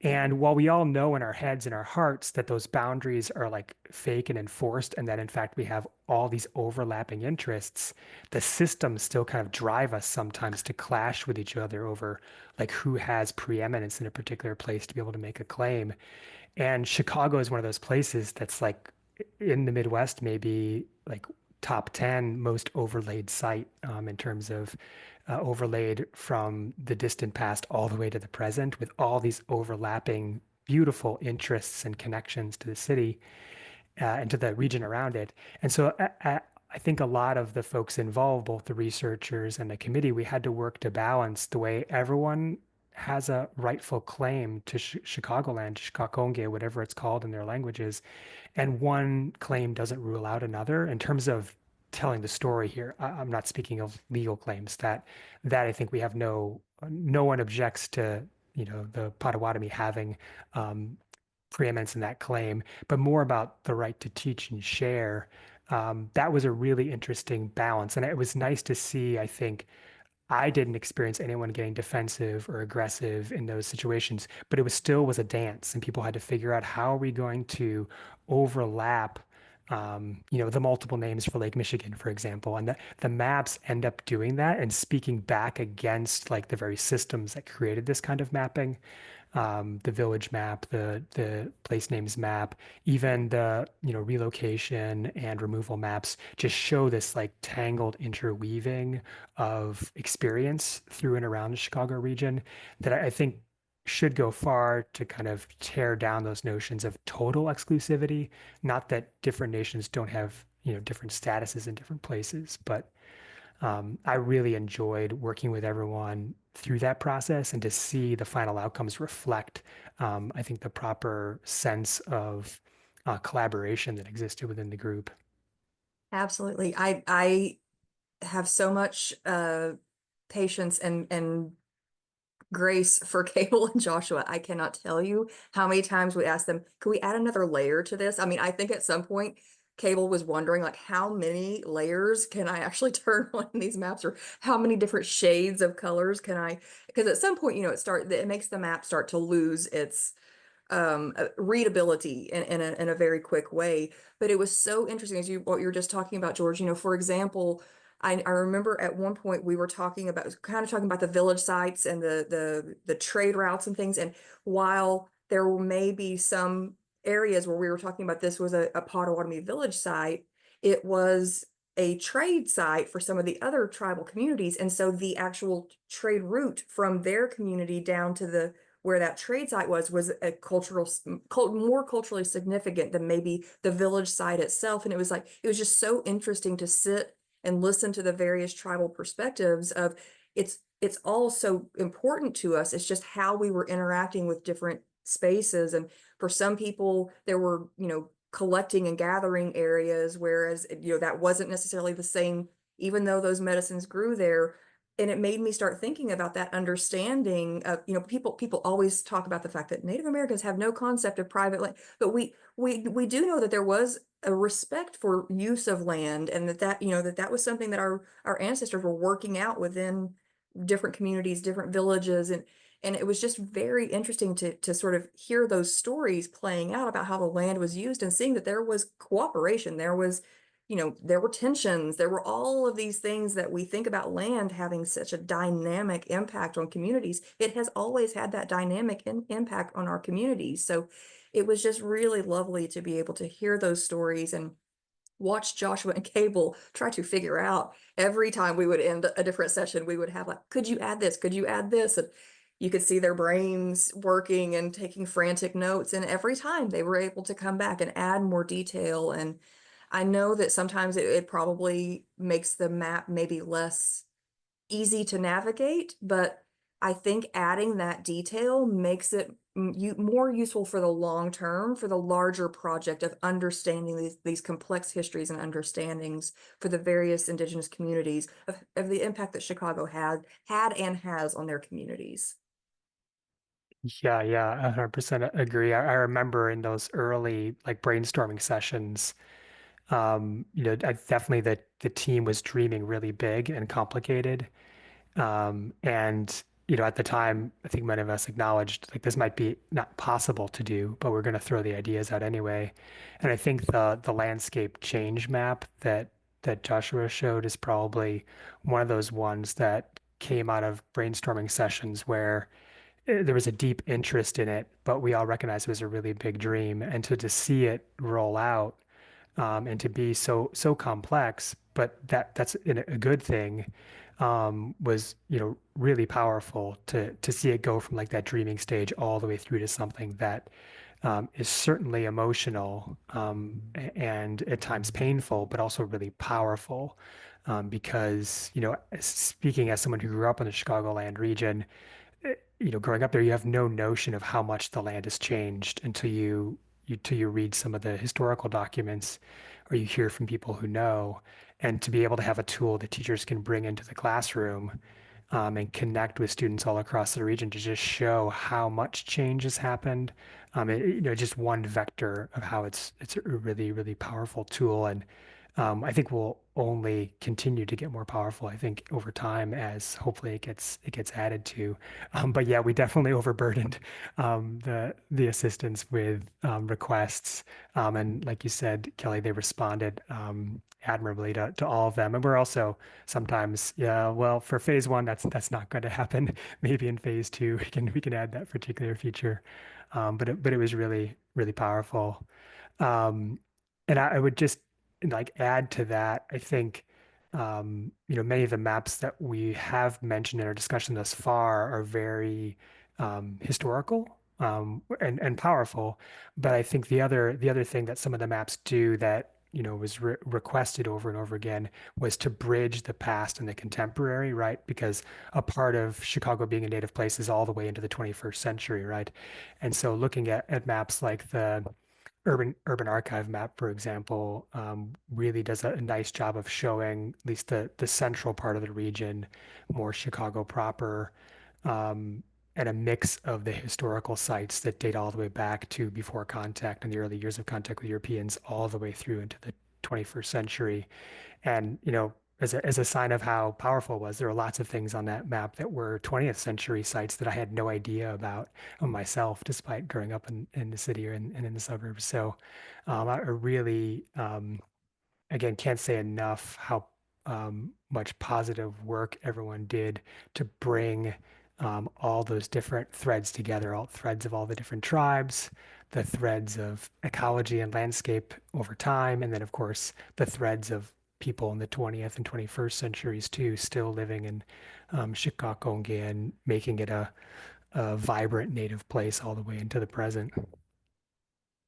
And while we all know in our heads and our hearts that those boundaries are like fake and enforced, and that in fact we have all these overlapping interests, the systems still kind of drive us sometimes to clash with each other over like who has preeminence in a particular place to be able to make a claim. And Chicago is one of those places that's like in the Midwest, maybe like top 10 most overlaid site in terms of overlaid from the distant past all the way to the present with all these overlapping beautiful interests and connections to the city and to the region around it. And so I think a lot of the folks involved, both the researchers and the committee, we had to work to balance the way everyone has a rightful claim to Chicagoland, Chicagonge, whatever it's called in their languages, and one claim doesn't rule out another in terms of telling the story here. I'm not speaking of legal claims. That I think we have no one objects to the Potawatomi having preeminence in that claim, but more about the right to teach and share. That was a really interesting balance, and it was nice to see. I think I didn't experience anyone getting defensive or aggressive in those situations, but it was a dance, and people had to figure out how are we going to overlap, the multiple names for Lake Michigan, for example, and the maps end up doing that and speaking back against like the very systems that created this kind of mapping. The village map, the place names map, even the relocation and removal maps just show this like tangled interweaving of experience through and around the Chicago region that I think should go far to kind of tear down those notions of total exclusivity. Not that different nations don't have different statuses in different places, but I really enjoyed working with everyone through that process and to see the final outcomes reflect, I think, the proper sense of collaboration that existed within the group. Absolutely. I have so much patience and grace for Cable and Joshua. I cannot tell you how many times we asked them, could we add another layer to this? I mean, I think at some point Cable was wondering like how many layers can I actually turn on these maps, or how many different shades of colors can I, because at some point, it makes the map start to lose its readability in a very quick way. But it was so interesting as what you're just talking about, George. For example, I remember at one point we were talking about the village sites and the trade routes and things. And while there may be some areas where we were talking about this was a Potawatomi village site, it was a trade site for some of the other tribal communities. And so the actual trade route from their community down to where that trade site was a more culturally significant than maybe the village site itself. And it was just so interesting to sit and listen to the various tribal perspectives of it's all so important to us. It's just how we were interacting with different spaces. And for some people, there were, collecting and gathering areas, whereas, that wasn't necessarily the same, even though those medicines grew there. and it made me start thinking about that understanding of, people always talk about the fact that Native Americans have no concept of private land, but we do know that there was a respect for use of land, and that was something that our ancestors were working out within different communities, different villages, and it was just very interesting to sort of hear those stories playing out about how the land was used, and seeing that there was cooperation, there were tensions, there were all of these things that we think about land having such a dynamic impact on communities. It has always had that dynamic impact on our communities. So it was just really lovely to be able to hear those stories and watch Joshua and Cable try to figure out every time we would end a different session, we would have like, could you add this? Could you add this? And you could see their brains working and taking frantic notes. And every time they were able to come back and add more detail. And I know that sometimes it probably makes the map maybe less easy to navigate, but I think adding that detail makes it more useful for the long term, for the larger project of understanding these complex histories and understandings for the various Indigenous communities of the impact that Chicago had and has on their communities. Yeah, 100% agree. I remember in those early like brainstorming sessions, definitely the team was dreaming really big and complicated. And at the time, I think many of us acknowledged like this might be not possible to do, but we're going to throw the ideas out anyway. And I think the landscape change map that Joshua showed is probably one of those ones that came out of brainstorming sessions where there was a deep interest in it, but we all recognized it was a really big dream. And to see it roll out, and to be so complex, but that's a good thing, was really powerful to see it go from like that dreaming stage all the way through to something that is certainly emotional, and at times painful, but also really powerful, because speaking as someone who grew up in the Chicagoland region, growing up there, you have no notion of how much the land has changed until you read some of the historical documents or you hear from people who know. And to be able to have a tool that teachers can bring into the classroom, and connect with students all across the region to just show how much change has happened. Just one vector of how it's a really, really powerful tool. And I think will only continue to get more powerful, I think, over time as hopefully it gets added to. But yeah, we definitely overburdened the assistants with requests. And like you said, Kelly, they responded admirably to all of them. And we're also sometimes, yeah, well, for phase one, that's not going to happen. Maybe in phase two, we can add that particular feature. But it was really, really powerful. And I would just like add to that, I think, many of the maps that we have mentioned in our discussion thus far are very historical, and powerful. But I think the other thing that some of the maps do that was requested over and over again was to bridge the past and the contemporary, right? Because a part of Chicago being a native place is all the way into the 21st century, right? And so looking at maps like the Urban Archive map, for example, really does a nice job of showing at least the central part of the region, more Chicago proper, and a mix of the historical sites that date all the way back to before contact and the early years of contact with Europeans, all the way through into the 21st century. And as a sign of how powerful it was, there are lots of things on that map that were 20th century sites that I had no idea about myself, despite growing up in the city and in the suburbs. So I really, again, can't say enough how much positive work everyone did to bring all those different threads together, all threads of all the different tribes, the threads of ecology and landscape over time, and then, of course, the threads of people in the 20th and 21st centuries too, still living in Chicago and making it a vibrant native place all the way into the present.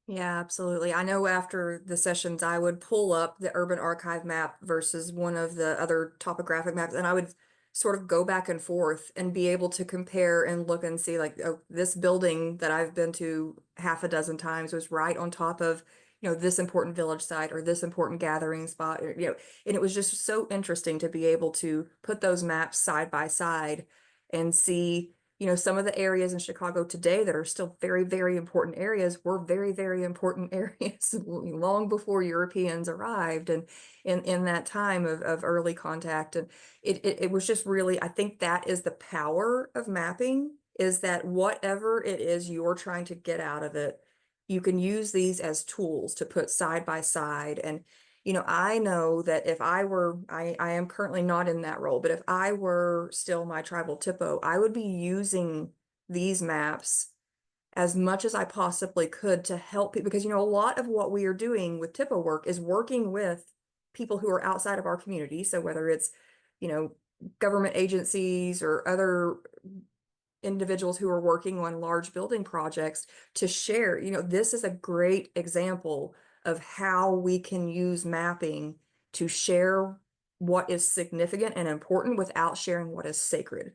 Yeah, absolutely. I know after the sessions, I would pull up the Urban Archive map versus one of the other topographic maps, and I would sort of go back and forth and be able to compare and look and see like, oh, this building that I've been to half a dozen times was right on top of, this important village site or this important gathering spot, and it was just so interesting to be able to put those maps side by side and see, some of the areas in Chicago today that are still very, very important areas were very, very important areas long before Europeans arrived, and in that time of early contact. And it was just really, I think that is the power of mapping, is that whatever it is you're trying to get out of it, you can use these as tools to put side by side. And I know that if I were, I am currently not in that role, but if I were still my tribal TIPO, I would be using these maps as much as I possibly could to help people, because a lot of what we are doing with TIPO work is working with people who are outside of our community. So whether it's government agencies or other individuals who are working on large building projects, to share, this is a great example of how we can use mapping to share what is significant and important without sharing what is sacred.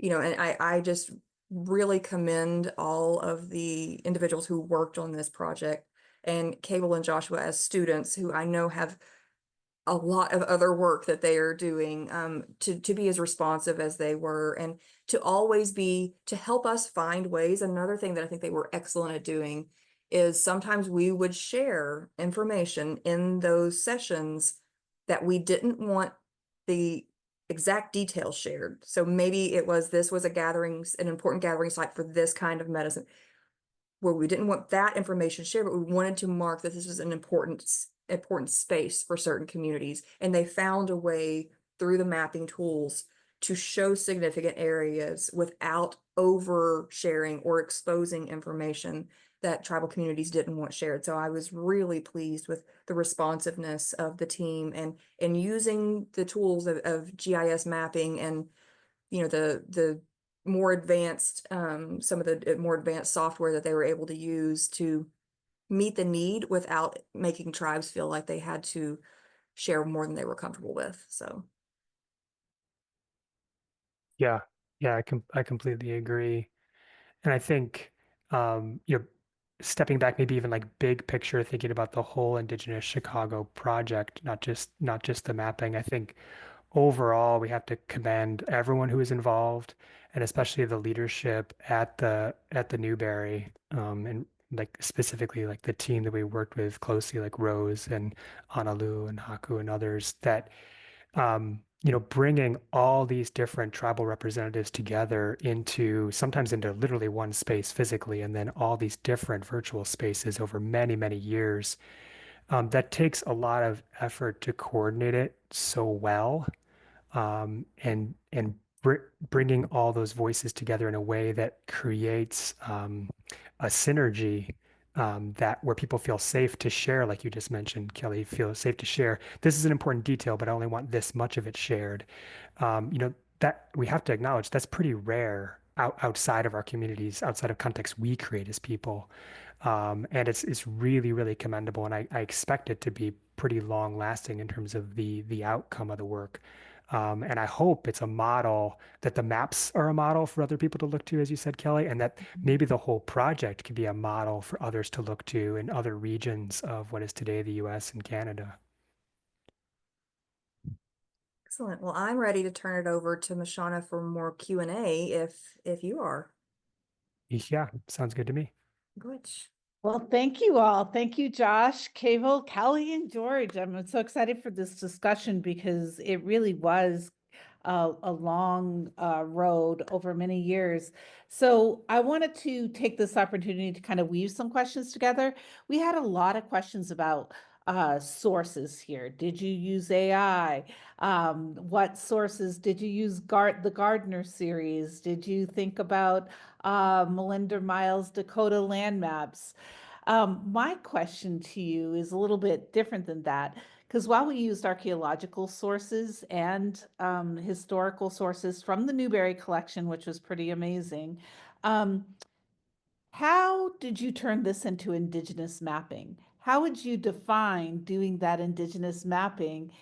And I just really commend all of the individuals who worked on this project, and Cable and Joshua as students who I know have a lot of other work that they are doing, to be as responsive as they were, and to always be, to help us find ways. Another thing that I think they were excellent at doing is sometimes we would share information in those sessions that we didn't want the exact details shared. So maybe this was an important gathering site for this kind of medicine, where we didn't want that information shared, but we wanted to mark that this was an important space for certain communities. And they found a way through the mapping tools to show significant areas without oversharing or exposing information that tribal communities didn't want shared. So I was really pleased with the responsiveness of the team, and using the tools of GIS mapping, and the more advanced, some of the more advanced software that they were able to use to meet the need without making tribes feel like they had to share more than they were comfortable with. So Yeah, I completely agree. And I think, stepping back, maybe even like big picture, thinking about the whole Indigenous Chicago project, not just the mapping. I think overall we have to commend everyone who is involved, and especially the leadership at the Newberry, and like specifically like the team that we worked with closely, like Rose and Analu and Haku and others, that bringing all these different tribal representatives together sometimes into literally one space physically, and then all these different virtual spaces over many, many years. That takes a lot of effort to coordinate it so well, and bringing all those voices together in a way that creates a synergy, that where people feel safe to share, like you just mentioned, Kelly, feel safe to share. This is an important detail, but I only want this much of it shared. That we have to acknowledge that's pretty rare outside of our communities, outside of context we create as people. And it's really, really commendable, and I expect it to be pretty long lasting in terms of the outcome of the work. And I hope it's a model, that the maps are a model for other people to look to, as you said, Kelly, and that maybe the whole project can be a model for others to look to in other regions of what is today the US and Canada. excellent. Well, I'm ready to turn it over to Mashana for more Q&A if you are. Yeah, sounds good to me. Good. Well, thank you all. Thank you, Josh, Cable, Kelly, and George. I'm so excited for this discussion because it really was a long road over many years. So I wanted to take this opportunity to kind of weave some questions together. We had a lot of questions about sources here. Did you use AI? What sources did you use? The Gardner series? Did you think about Melinda Miles' Dakota land maps? My question to you is a little bit different than that, because while we used archaeological sources and historical sources from the Newberry collection, which was pretty amazing, how did you turn this into Indigenous mapping? How would you define doing that Indigenous mapping?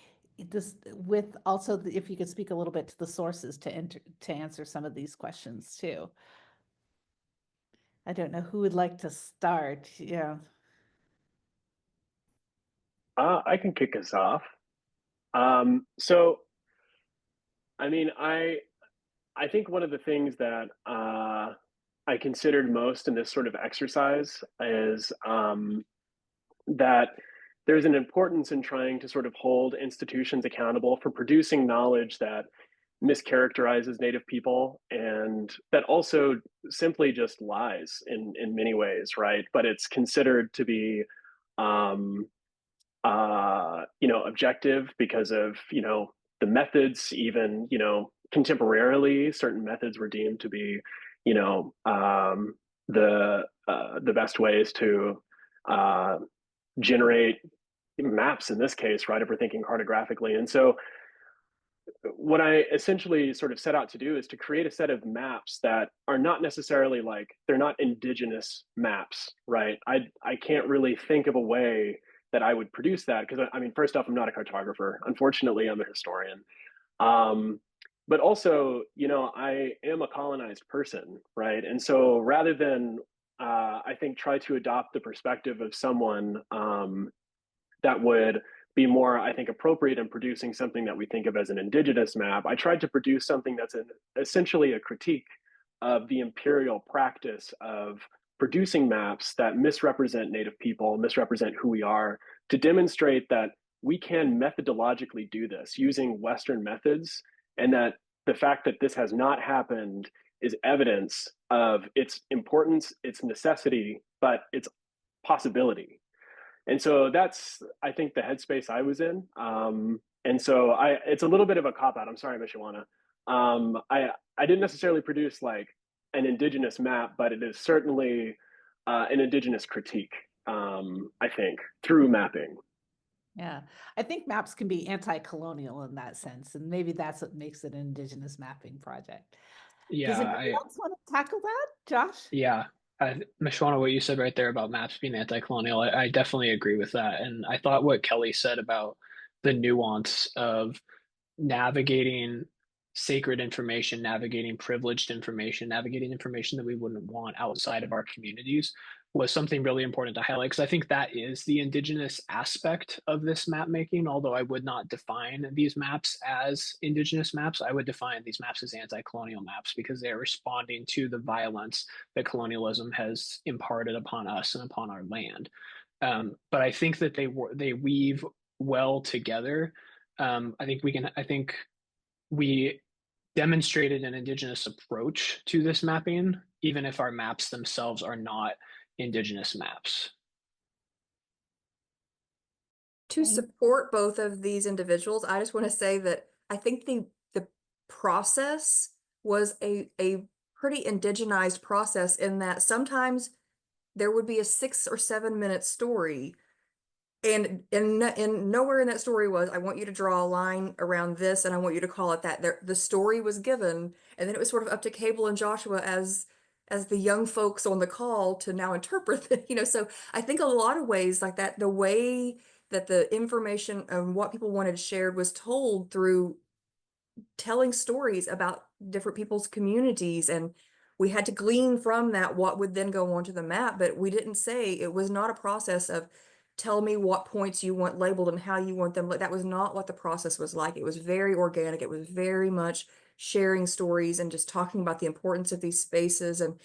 This, with also, if you could speak a little bit to the sources to answer some of these questions too. I don't know who would like to start. Yeah. I can kick us off. So, I mean, I think one of the things that I considered most in this sort of exercise is that there's an importance in trying to sort of hold institutions accountable for producing knowledge that mischaracterizes Native people and that also simply just lies in many ways, right? But it's considered to be um, objective because of, the methods, even, contemporarily, certain methods were deemed to be, you know, um, the best ways to uh, generate maps in this case, right? If we're thinking cartographically. And so what I essentially sort of set out to do is to create a set of maps that are not necessarily like, they're not indigenous maps, right? I can't really think of a way that I would produce that because I mean, first off, I'm not a cartographer. Unfortunately, I'm a historian. Um, but also, I am a colonized person, right? And so rather than, I think, try to adopt the perspective of someone that would be more, I think, appropriate in producing something that we think of as an indigenous map, I tried to produce something that's essentially a critique of the imperial practice of producing maps that misrepresent Native people, misrepresent who we are, to demonstrate that we can methodologically do this using Western methods, and that the fact that this has not happened is evidence of its importance, its necessity, but its possibility. And so that's, I think, the headspace I was in. And so it's a little bit of a cop out. I'm sorry, Mishawana. I didn't necessarily produce like an indigenous map, but it is certainly an indigenous critique, I think, through mapping. Yeah, I think maps can be anti-colonial in that sense, and maybe that's what makes it an indigenous mapping project. Does anybody else want to tackle that, Josh? Yeah, Mishwana, what you said right there about maps being anti-colonial, I definitely agree with that. And I thought what Kelly said about the nuance of navigating sacred information, navigating privileged information, navigating information that we wouldn't want outside of our communities was something really important to highlight, because I think that is the indigenous aspect of this map making. Although I would not define these maps as indigenous maps, I would define these maps as anti-colonial maps because they are responding to the violence that colonialism has imparted upon us and upon our land. But I think that they weave well together. I think we demonstrated an indigenous approach to this mapping, even if our maps themselves are not indigenous maps. To support both of these individuals, I just want to say that I think the process was a pretty indigenized process, in that sometimes there would be a 6 or 7 minute story, and nowhere in that story was, I want you to draw a line around this and I want you to call it that. The story was given, and then it was sort of up to Cable and Joshua as the young folks on the call to now interpret it, so I think a lot of ways like that, the way that the information and what people wanted shared was told through telling stories about different people's communities, and we had to glean from that what would then go onto the map. But we didn't say, it was not a process of tell me what points you want labeled and how you want them. That was not what the process was like. It was very organic. It was very much sharing stories and just talking about the importance of these spaces. And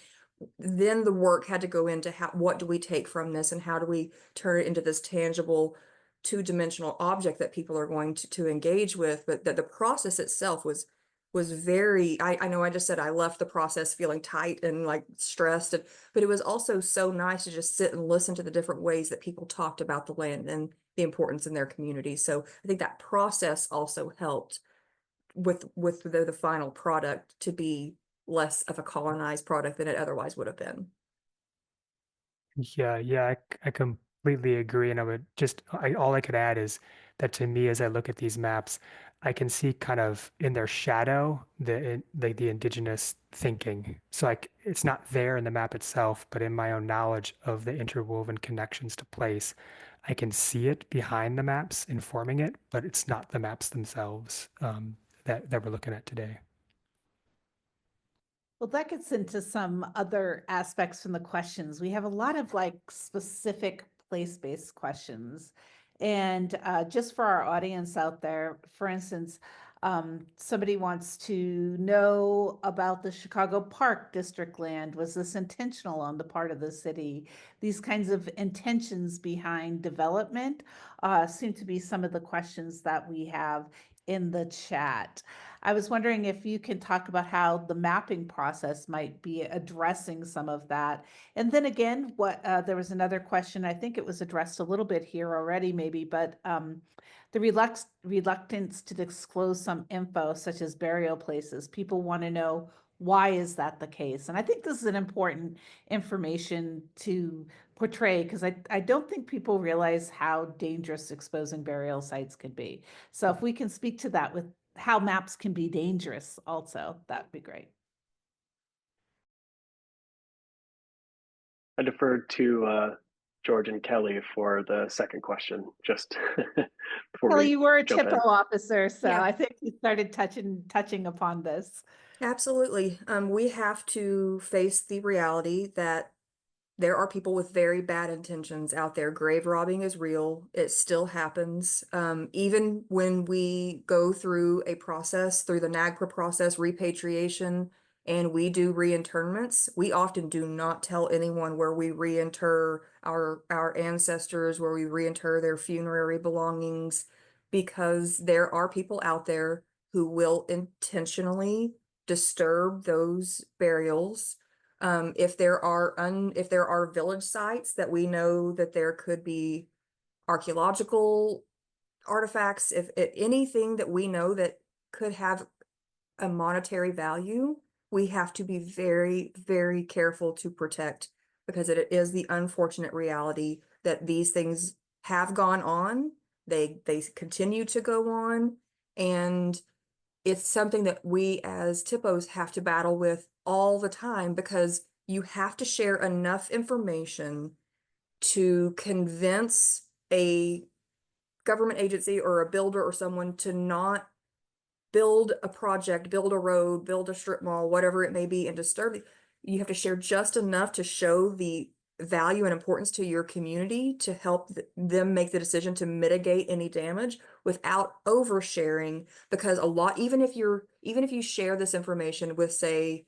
then the work had to go into what do we take from this and how do we turn it into this tangible two-dimensional object that people are going to engage with. But that the process itself was very, I know I just said I left the process feeling tight and like stressed, but it was also so nice to just sit and listen to the different ways that people talked about the land and the importance in their community. So I think that process also helped with the final product to be less of a colonized product than it otherwise would have been. Yeah, I completely agree. And all I could add is that to me, as I look at these maps, I can see kind of in their shadow the indigenous thinking. So like it's not there in the map itself, but in my own knowledge of the interwoven connections to place, I can see it behind the maps informing it, but it's not the maps themselves that we're looking at today. Well, that gets into some other aspects from the questions. We have a lot of like specific place-based questions. And just for our audience out there, for instance, somebody wants to know about the Chicago Park District land. Was this intentional on the part of the city? These kinds of intentions behind development seem to be some of the questions that we have in the chat. I was wondering if you can talk about how the mapping process might be addressing some of that. And then again, there was another question, I think it was addressed a little bit here already maybe, but the reluctance to disclose some info such as burial places. People want to know, why is that the case? And I think this is an important information to portray, because I don't think people realize how dangerous exposing burial sites can be. So if we can speak to that with how maps can be dangerous also, that'd be great. I deferred to George and Kelly for the second question, just before Kelly, we you were a jump in. TIPO officer, so Yeah. I think you started touching upon this. Absolutely. We have to face the reality that there are people with very bad intentions out there. Grave robbing is real. It still happens. Even when we go through a process, through the NAGPRA process, repatriation, and we do reinterments, we often do not tell anyone where we reinter our ancestors, where we reinter their funerary belongings, because there are people out there who will intentionally disturb those burials. If there are village sites that we know that there could be archaeological artifacts, if anything that we know that could have a monetary value, we have to be very, very careful to protect, because it is the unfortunate reality that these things have gone on. They continue to go on, and it's something that we as TIPOs have to battle with all the time, because you have to share enough information to convince a government agency or a builder or someone to not build a project, build a road, build a strip mall, whatever it may be, and disturb it. You have to share just enough to show the value and importance to your community to help them make the decision to mitigate any damage without oversharing. Because even if you share this information with, say,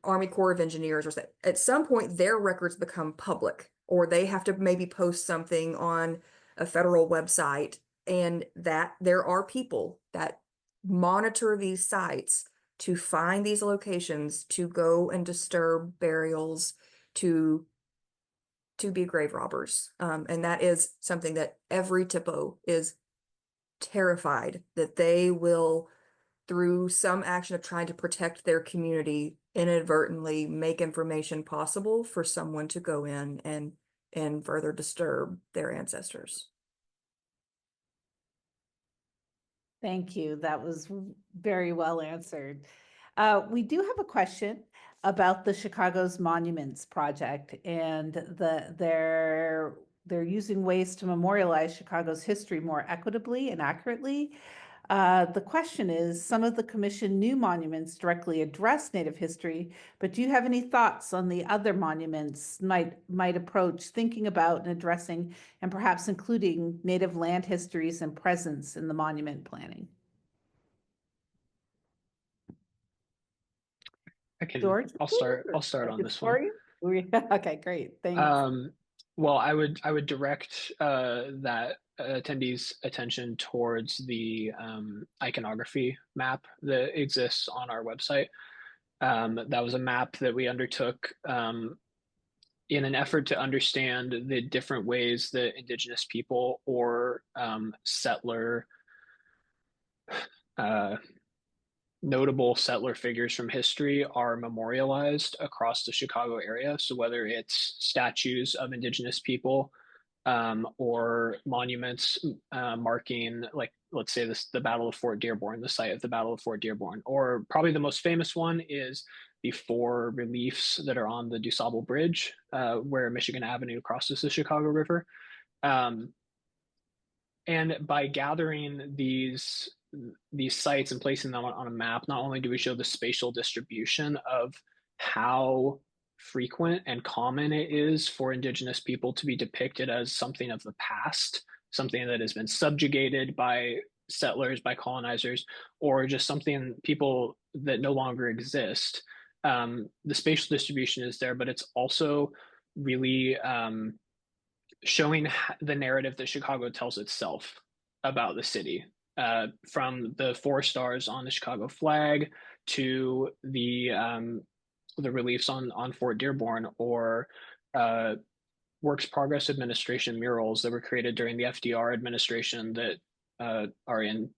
Army Corps of Engineers, or at some point their records become public, or they have to maybe post something on a federal website, and that there are people that monitor these sites to find these locations, to go and disturb burials, to be grave robbers. And that is something that every TIPO is terrified that they will, through some action of trying to protect their community, inadvertently make information possible for someone to go in and further disturb their ancestors. Thank you. That was very well answered. We do have a question about the Chicago's Monuments Project, and they're using ways to memorialize Chicago's history more equitably and accurately. The question is, some of the commission new monuments directly address Native history, but do you have any thoughts on the other monuments might approach thinking about and addressing and perhaps including Native land histories and presence in the monument planning? George? I'll start on this one. Okay, great. Thanks. Well, I would direct that attendees' attention towards the iconography map that exists on our website. That was a map that we undertook in an effort to understand the different ways that Indigenous people or notable settler figures from history are memorialized across the Chicago area. So whether it's statues of Indigenous people or monuments marking, like, let's say the Battle of Fort Dearborn, the site of the Battle of Fort Dearborn, or probably the most famous one is the 4 reliefs that are on the DuSable Bridge, where Michigan Avenue crosses the Chicago River. And by gathering these sites and placing them on a map, not only do we show the spatial distribution of how frequent and common it is for Indigenous people to be depicted as something of the past something that has been subjugated by settlers, by colonizers, or just something people that no longer exist. The spatial distribution is there, but it's also really showing the narrative that Chicago tells itself about the city, from the 4 stars on the Chicago flag to the reliefs on Fort Dearborn, or Works Progress Administration murals that were created during the FDR administration that are in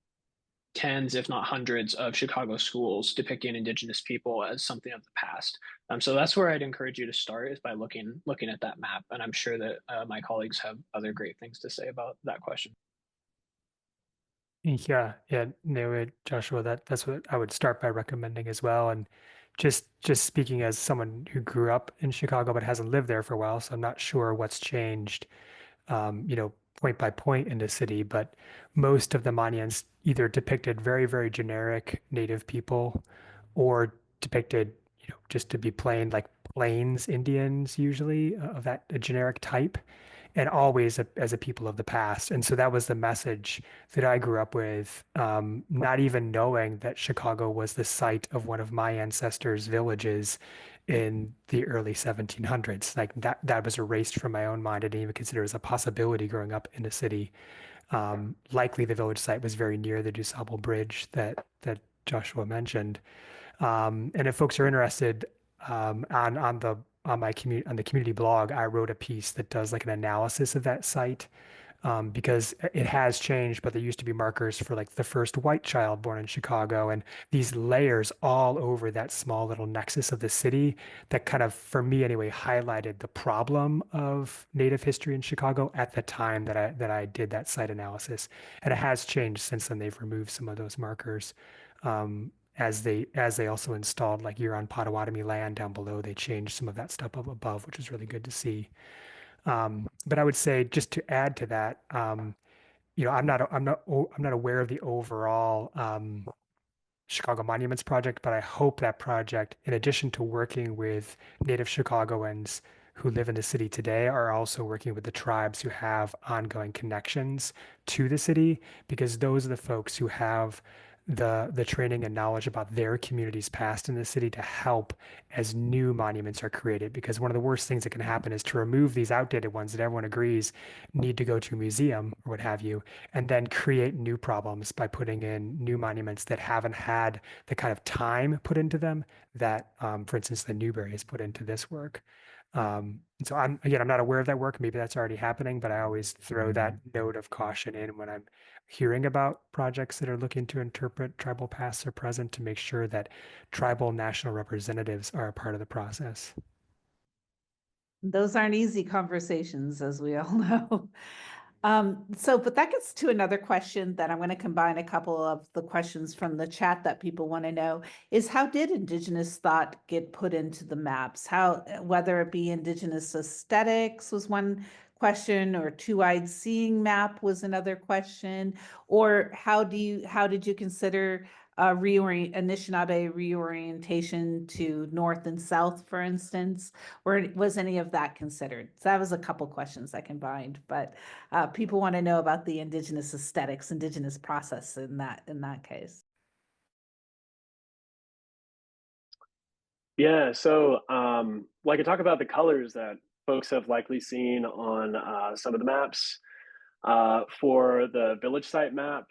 tens, if not hundreds, of Chicago schools depicting Indigenous people as something of the past. So that's where I'd encourage you to start, is by looking at that map. And I'm sure that my colleagues have other great things to say about that question. Yeah, no, Joshua, that's what I would start by recommending as well. And just speaking as someone who grew up in Chicago but hasn't lived there for a while, so I'm not sure what's changed, point by point in the city, but most of the monuments either depicted very, very generic Native people, or depicted, just to be plain, like Plains Indians, usually of that a generic type, and always as a people of the past. And so that was the message that I grew up with, not even knowing that Chicago was the site of one of my ancestors' villages in the early 1700s. Like that was erased from my own mind. I didn't even consider it as a possibility growing up in the city. Likely the village site was very near the DuSable Bridge that Joshua mentioned. And if folks are interested, on my community blog, I wrote a piece that does like an analysis of that site, because it has changed, but there used to be markers for like the first white child born in Chicago, and these layers all over that small little nexus of the city that kind of, for me anyway, highlighted the problem of Native history in Chicago at the time that I did that site analysis. And it has changed since then. They've removed some of those markers. As they also installed like Huron Potawatomi land down below, they changed some of that stuff up above, which is really good to see. But I would say, just to add to that, I'm not aware of the overall Chicago Monuments Project, but I hope that project, in addition to working with Native Chicagoans who live in the city today, are also working with the tribes who have ongoing connections to the city, because those are the folks who have the training and knowledge about their communities past in the city to help as new monuments are created. Because one of the worst things that can happen is to remove these outdated ones that everyone agrees need to go to a museum or what have you, and then create new problems by putting in new monuments that haven't had the kind of time put into them that, for instance, the Newberry has put into this work. So I'm not aware of that work. Maybe that's already happening, but I always throw that note of caution in when I'm hearing about projects that are looking to interpret tribal past or present, to make sure that tribal national representatives are a part of the process. Those aren't easy conversations, as we all know. But that gets to another question that I'm going to combine a couple of the questions from the chat that people want to know, is how did Indigenous thought get put into the maps? Whether it be Indigenous aesthetics was one question, or two-eyed seeing map was another question, or how did you consider Anishinaabe reorientation to north and south, for instance, or was any of that considered? So that was a couple questions I combined, but people want to know about the Indigenous aesthetics, Indigenous process in that case. Yeah, so I could talk about the colors that folks have likely seen on some of the maps. For the village site map,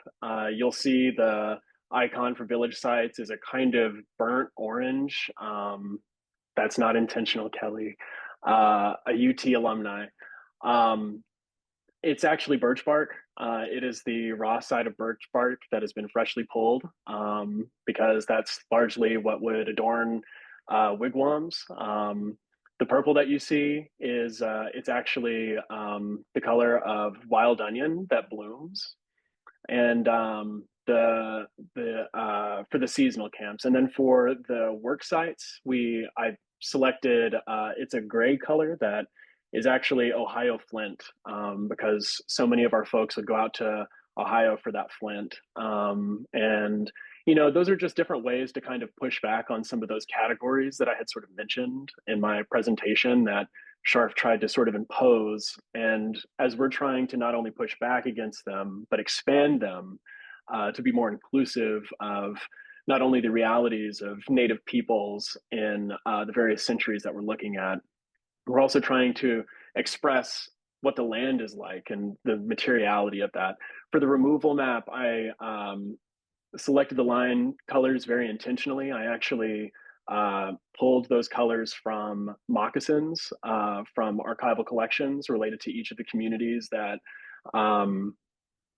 you'll see the icon for village sites is a kind of burnt orange. That's not intentional, Kelly. A UT alumni. It's actually birch bark. It is the raw side of birch bark that has been freshly pulled, because that's largely what would adorn wigwams. The purple that you see is it's actually the color of wild onion that blooms, and for the seasonal camps. And then for the work sites, I selected it's a gray color that is actually Ohio flint, because so many of our folks would go out to Ohio for that flint. And those are just different ways to kind of push back on some of those categories that I had sort of mentioned in my presentation that Scharf tried to sort of impose. And as we're trying to not only push back against them, but expand them to be more inclusive of not only the realities of Native peoples in the various centuries that we're looking at, we're also trying to express what the land is like and the materiality of that. For the removal map, I selected the line colors very intentionally. I actually pulled those colors from moccasins from archival collections related to each of the communities that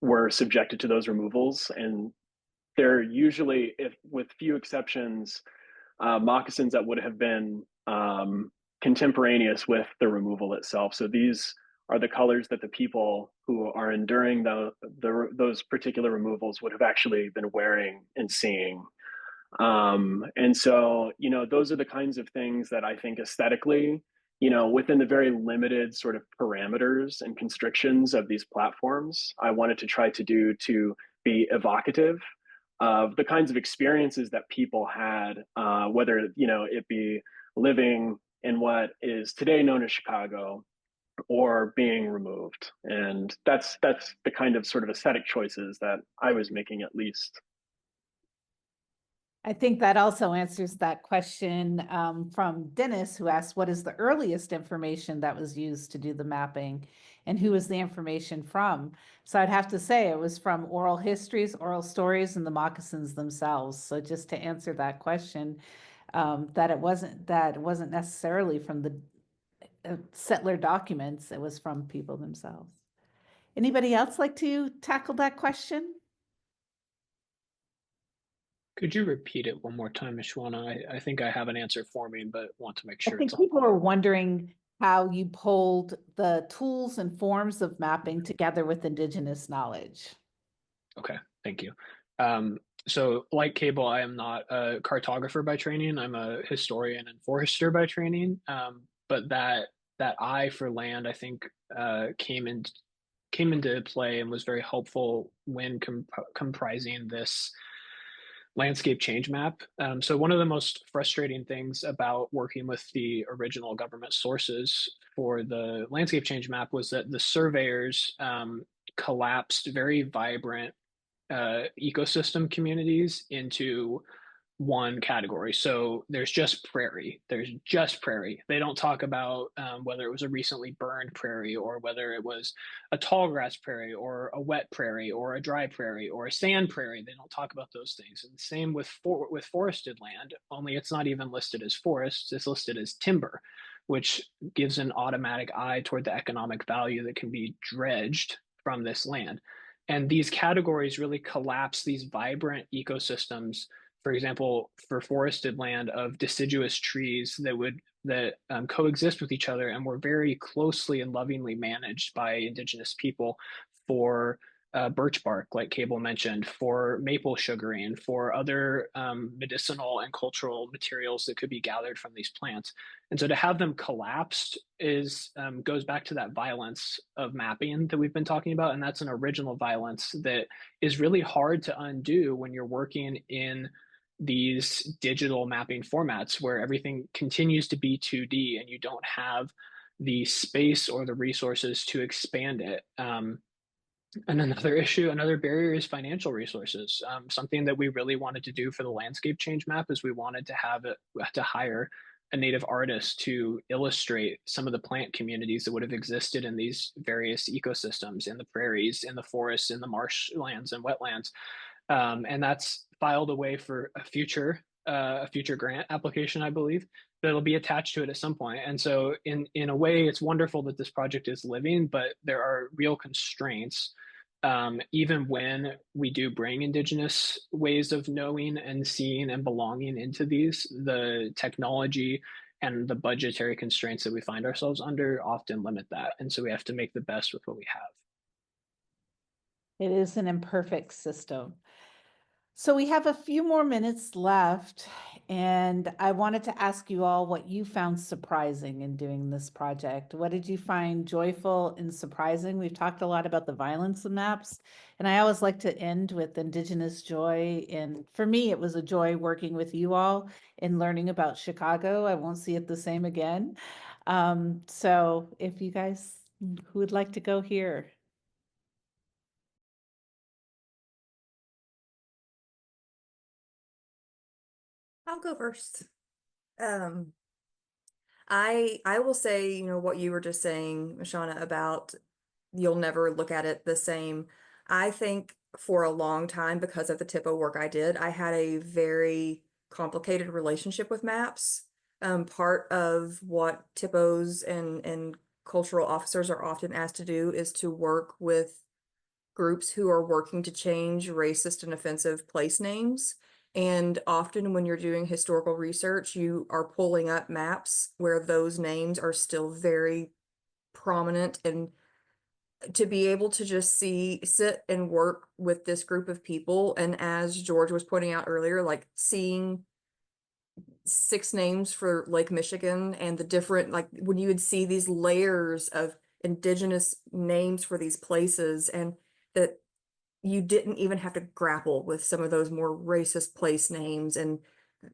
were subjected to those removals. And they're usually, if with few exceptions, moccasins that would have been contemporaneous with the removal itself. So these are the colors that the people who are enduring those particular removals would have actually been wearing and seeing. And so, you know, those are the kinds of things that I think aesthetically, you know, within the very limited sort of parameters and constrictions of these platforms, I wanted to try to do to be evocative of the kinds of experiences that people had, whether, you know, it be living in what is today known as Chicago or being removed. And that's the kind of sort of aesthetic choices that I was making, at least. I think that also answers that question from Dennis, who asked, what is the earliest information that was used to do the mapping, and who is the information from? So I'd have to say it was from oral histories, oral stories, and the moccasins themselves. So just to answer that question, that it wasn't necessarily from the settler documents, it was from people themselves. Anybody else like to tackle that question? Could you repeat it one more time, Ishwana? I think I have an answer for me, but want to make sure. I think people are wondering how you pulled the tools and forms of mapping together with Indigenous knowledge. Okay, thank you. So like Cable, I am not a cartographer by training. I'm a historian and forester by training. But that eye for land, I think, came into play and was very helpful when comprising this landscape change map. So one of the most frustrating things about working with the original government sources for the landscape change map was that the surveyors collapsed very vibrant ecosystem communities into one category. So there's just prairie. They don't talk about whether it was a recently burned prairie or whether it was a tall grass prairie or a wet prairie or a dry prairie or a sand prairie. They don't talk about those things. And the same with forested land, only it's not even listed as forests, it's listed as timber, which gives an automatic eye toward the economic value that can be dredged from this land. And these categories really collapse these vibrant ecosystems. For example, for forested land, of deciduous trees that coexist with each other and were very closely and lovingly managed by Indigenous people for birch bark, like Cable mentioned, for maple sugaring, for other medicinal and cultural materials that could be gathered from these plants. And so to have them collapsed goes back to that violence of mapping that we've been talking about. And that's an original violence that is really hard to undo when you're working in these digital mapping formats where everything continues to be 2D and you don't have the space or the resources to expand it. And another barrier is financial resources. Something that we really wanted to do for the landscape change map is we wanted to hire a native artist to illustrate some of the plant communities that would have existed in these various ecosystems, in the prairies, in the forests, in the marshlands and wetlands. And that's filed away for a future grant application, I believe, that'll be attached to it at some point. And so in a way, it's wonderful that this project is living, but there are real constraints. Even when we do bring Indigenous ways of knowing and seeing and belonging into these, the technology and the budgetary constraints that we find ourselves under often limit that. And so we have to make the best with what we have. It is an imperfect system. So we have a few more minutes left, and I wanted to ask you all what you found surprising in doing this project. What did you find joyful and surprising? We've talked a lot about the violence of maps, and I always like to end with Indigenous joy. And for me, it was a joy working with you all and learning about Chicago. I won't see it the same again. So if you guys, who would like to go here? I'll go first. I will say, you know, what you were just saying, Shauna, about you'll never look at it the same. I think for a long time, because of the TIPO work I did, I had a very complicated relationship with maps. Part of what TIPOs and cultural officers are often asked to do is to work with groups who are working to change racist and offensive place names. And often when you're doing historical research, you are pulling up maps where those names are still very prominent. And to be able to just sit and work with this group of people, and as George was pointing out earlier, like seeing 6 names for Lake Michigan and the different, like when you would see these layers of indigenous names for these places, and that you didn't even have to grapple with some of those more racist place names and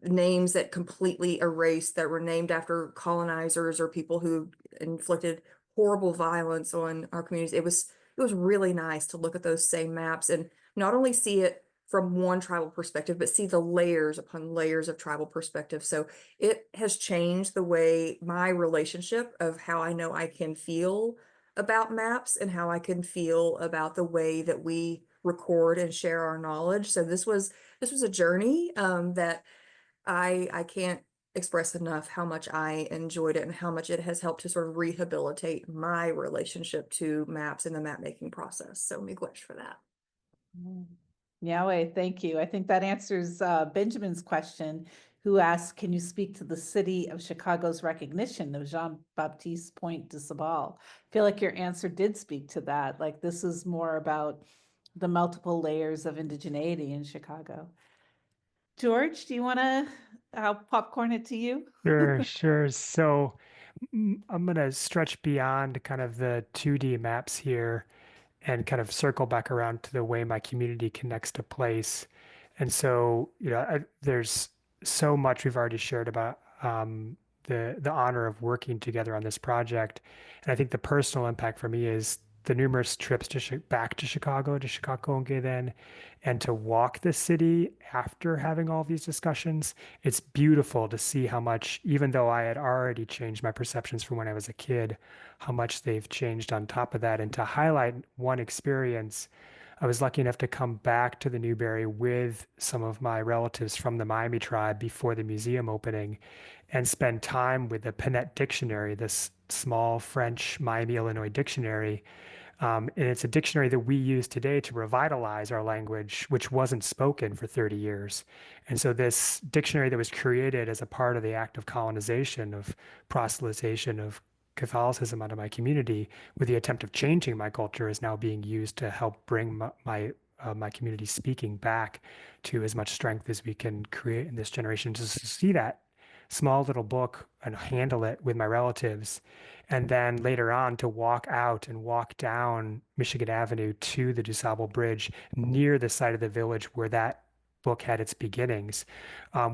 names that completely erased, that were named after colonizers or people who inflicted horrible violence on our communities. It was really nice to look at those same maps and not only see it from one tribal perspective, but see the layers upon layers of tribal perspective. So it has changed the way my relationship of how I know I can feel about maps and how I can feel about the way that we record and share our knowledge. So this was a journey that I can't express enough how much I enjoyed it and how much it has helped to sort of rehabilitate my relationship to maps and the map making process. So miigwech for that. Yahweh, thank you. I think that answers Benjamin's question, who asked, can you speak to the city of Chicago's recognition of Jean-Baptiste Point de Sabal? I feel like your answer did speak to that. Like this is more about the multiple layers of indigeneity in Chicago. George, do you want to, I'll popcorn it to you? Sure. So I'm going to stretch beyond kind of the 2D maps here and kind of circle back around to the way my community connects to place. And so, there's so much we've already shared about the honor of working together on this project. And I think the personal impact for me is the numerous trips back to Chicago then, and to walk the city after having all these discussions. It's beautiful to see how much, even though I had already changed my perceptions from when I was a kid, how much they've changed on top of that. And to highlight one experience, I was lucky enough to come back to the Newberry with some of my relatives from the Miami tribe before the museum opening and spend time with the Panette Dictionary, this small French Miami, Illinois dictionary. And it's a dictionary that we use today to revitalize our language, which wasn't spoken for 30 years. And so this dictionary that was created as a part of the act of colonization, of proselytization of Catholicism out of my community, with the attempt of changing my culture, is now being used to help bring my community speaking back to as much strength as we can create in this generation. Just to see that small little book and handle it with my relatives, and then later on to walk out and walk down Michigan Avenue to the DuSable Bridge near the site of the village where that book had its beginnings,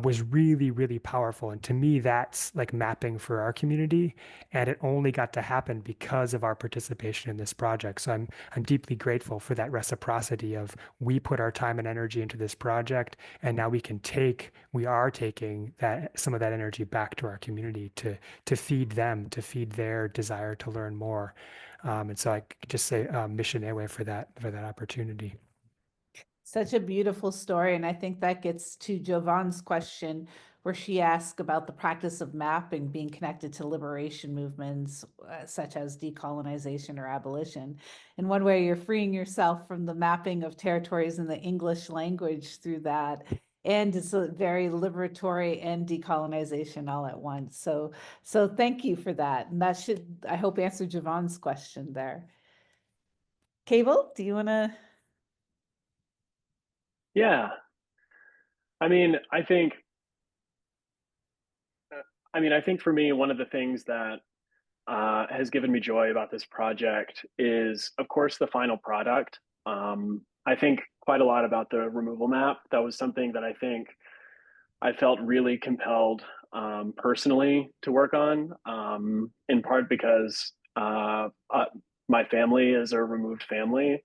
was really, really powerful. And to me, that's like mapping for our community. And it only got to happen because of our participation in this project. So I'm deeply grateful for that reciprocity of, we put our time and energy into this project, and now we are taking some of that energy back to our community to feed them, to feed their desire to learn more. And so I could just say mission Ewe for that opportunity. Such a beautiful story. And I think that gets to Jovan's question, where she asked about the practice of mapping being connected to liberation movements such as decolonization or abolition. In one way, you're freeing yourself from the mapping of territories in the English language through that. And it's a very liberatory and decolonization all at once. So thank you for that. And that should, I hope, answer Jovan's question there. Cable, do you want to? Yeah. I mean, I think for me, one of the things that has given me joy about this project is, of course, the final product. I think quite a lot about the removal map. That was something that I think I felt really compelled personally to work on, in part because my family is a removed family,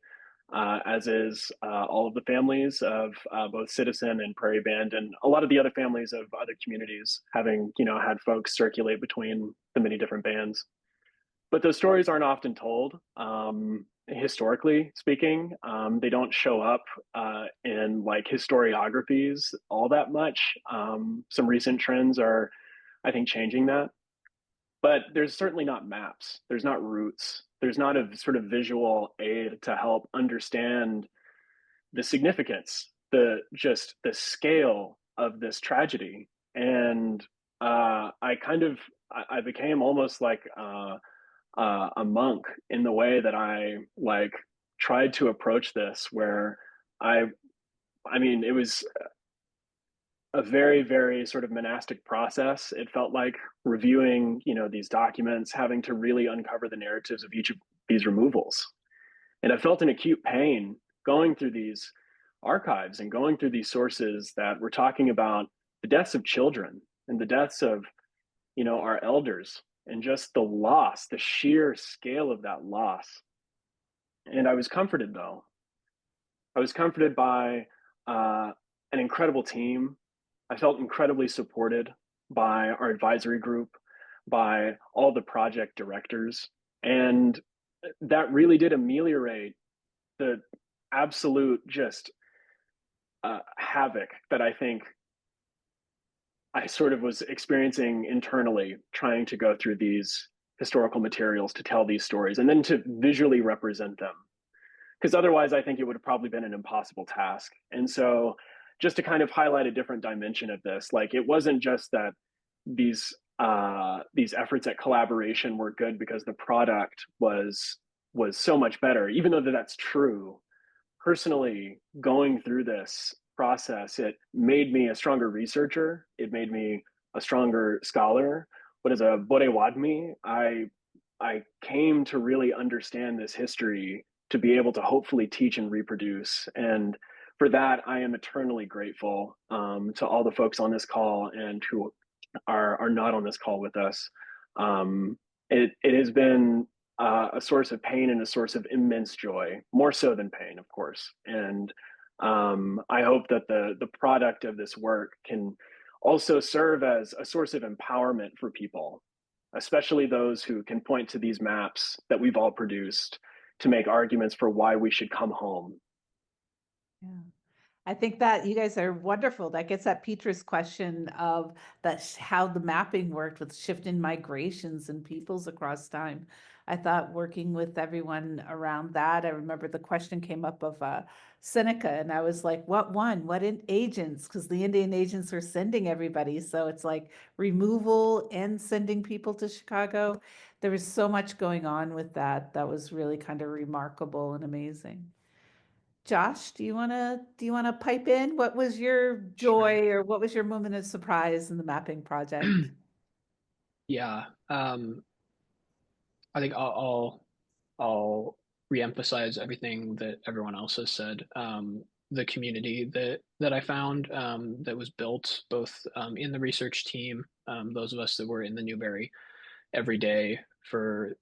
as is all of the families of both Citizen and Prairie Band, and a lot of the other families of other communities, having had folks circulate between the many different bands. But those stories aren't often told. Historically speaking, they don't show up in like historiographies all that much. Some recent trends are, I think, changing that. But there's certainly not maps. There's not routes. There's not a sort of visual aid to help understand the significance, the scale of this tragedy. And I became almost like a monk in the way that I like tried to approach this, where I mean, it was a very, very sort of monastic process. It felt like reviewing, these documents, having to really uncover the narratives of each of these removals. And I felt an acute pain going through these archives and going through these sources that were talking about the deaths of children and the deaths of, our elders, and just the loss, the sheer scale of that loss. And I was comforted, though. I was comforted by an incredible team. I felt incredibly supported by our advisory group, by all the project directors. And that really did ameliorate the absolute just havoc that I think I sort of was experiencing internally, trying to go through these historical materials to tell these stories and then to visually represent them. Because otherwise, I think it would have probably been an impossible task. And so just to kind of highlight a different dimension of this, like it wasn't just that these efforts at collaboration were good because the product was so much better, even though that's true. Personally, going through this process, it made me a stronger researcher. It made me a stronger scholar. But as a Borewadmi, I came to really understand this history to be able to hopefully teach and reproduce. And for that, I am eternally grateful to all the folks on this call and who are not on this call with us. It has been a source of pain and a source of immense joy, more so than pain, of course. And I hope that the product of this work can also serve as a source of empowerment for people, especially those who can point to these maps that we've all produced to make arguments for why we should come home. Yeah. I think that you guys are wonderful. That gets at Petra's question of how the mapping worked with shifting migrations and peoples across time. I thought working with everyone around that, I remember the question came up of Seneca, and I was like, what agents? Because the Indian agents were sending everybody. So it's like removal and sending people to Chicago. There was so much going on with that. That was really kind of remarkable and amazing. Josh, do you want to pipe in? What was your joy or what was your moment of surprise in the mapping project? Yeah, I think I'll reemphasize everything that everyone else has said. The community that I found that was built both in the research team, those of us that were in the Newberry every day for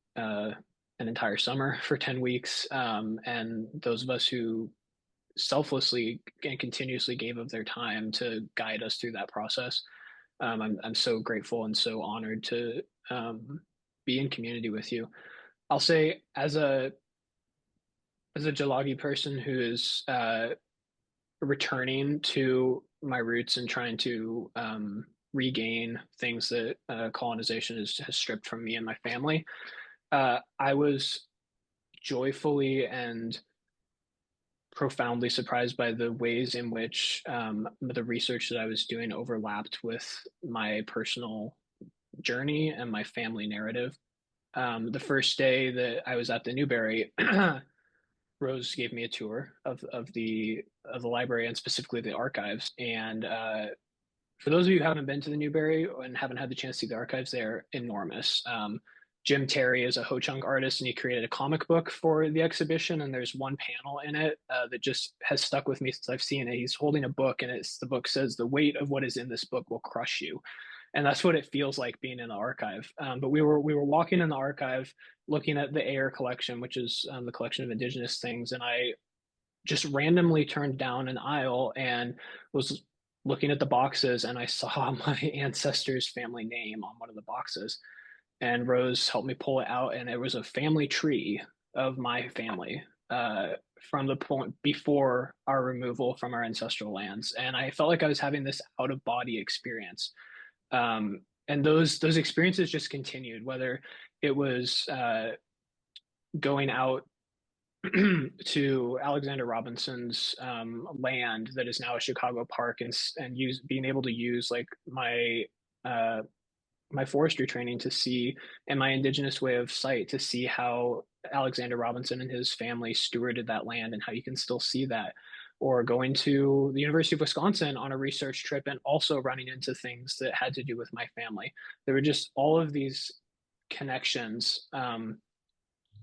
an entire summer for 10 weeks, and those of us who selflessly and continuously gave of their time to guide us through that process. I'm so grateful and so honored to be in community with you. I'll say as a Jalagi person who is returning to my roots and trying to regain things that colonization has stripped from me and my family, I was joyfully and profoundly surprised by the ways in which the research that I was doing overlapped with my personal journey and my family narrative. The first day that I was at the Newberry, Rose gave me a tour of the library and specifically the archives. And for those of you who haven't been to the Newberry and haven't had the chance to see the archives, they're enormous. Jim Terry is a Ho-Chunk artist, and he created a comic book for the exhibition. And there's one panel in it that just has stuck with me since I've seen it. He's holding a book, and the book says, "The weight of what is in this book will crush you." And that's what it feels like being in the archive. But we were walking in the archive, looking at the Ayer collection, which is the collection of Indigenous things, and I just randomly turned down an aisle and was looking at the boxes, and I saw my ancestor's family name on one of the boxes. And Rose helped me pull it out, and it was a family tree of my family from the point before our removal from our ancestral lands. And I felt like I was having this out of body experience. And those experiences just continued, whether it was going out to Alexander Robinson's land that is now a Chicago park, and being able to use like my forestry training to see, and my Indigenous way of sight to see how Alexander Robinson and his family stewarded that land and how you can still see that. Or going to the University of Wisconsin on a research trip and also running into things that had to do with my family. There were just all of these connections,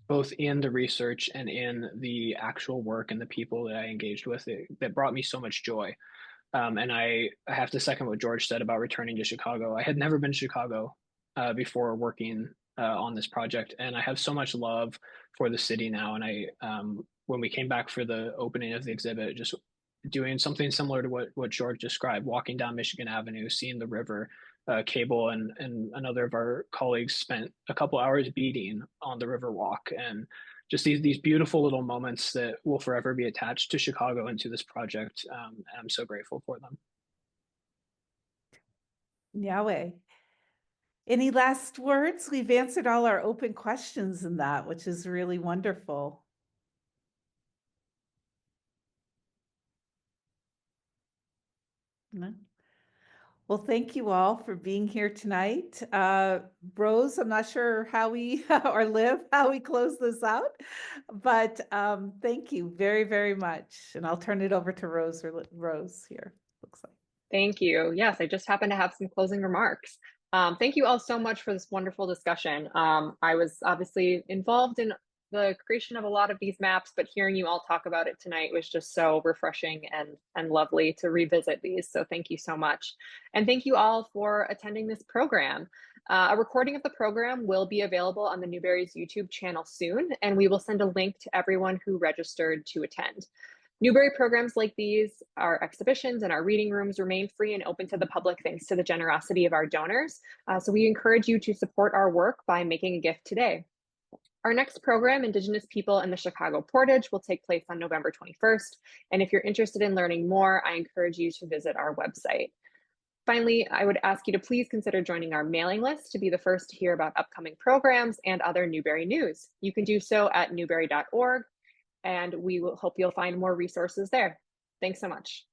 both in the research and in the actual work and the people that I engaged with, that brought me so much joy. And I have to second what George said about returning to Chicago. I had never been to Chicago before working on this project, and I have so much love for the city now. And when we came back for the opening of the exhibit, just doing something similar to what George described, walking down Michigan Avenue, seeing the river, Cable and another of our colleagues spent a couple hours beading on the river walk, and just these beautiful little moments that will forever be attached to Chicago and to this project. And I'm so grateful for them. Yahweh. Any last words? We've answered all our open questions in that, which is really wonderful. No? Well, thank you all for being here tonight. Rose, I'm not sure how we, or Liv, how we close this out, but thank you very, very much. And I'll turn it over to Rose here, looks like. Thank you. Yes, I just happen to have some closing remarks. Thank you all so much for this wonderful discussion. I was obviously involved in the creation of a lot of these maps, but hearing you all talk about it tonight was just so refreshing and lovely to revisit these. So thank you so much. And thank you all for attending this program. A recording of the program will be available on the Newberry's YouTube channel soon, and we will send a link to everyone who registered to attend. Newberry programs like these, our exhibitions and our reading rooms, remain free and open to the public thanks to the generosity of our donors. So we encourage you to support our work by making a gift today. Our next program, Indigenous People in the Chicago Portage, will take place on November 21st. And if you're interested in learning more, I encourage you to visit our website. Finally, I would ask you to please consider joining our mailing list to be the first to hear about upcoming programs and other Newberry news. You can do so at newberry.org, and we will hope you'll find more resources there. Thanks so much.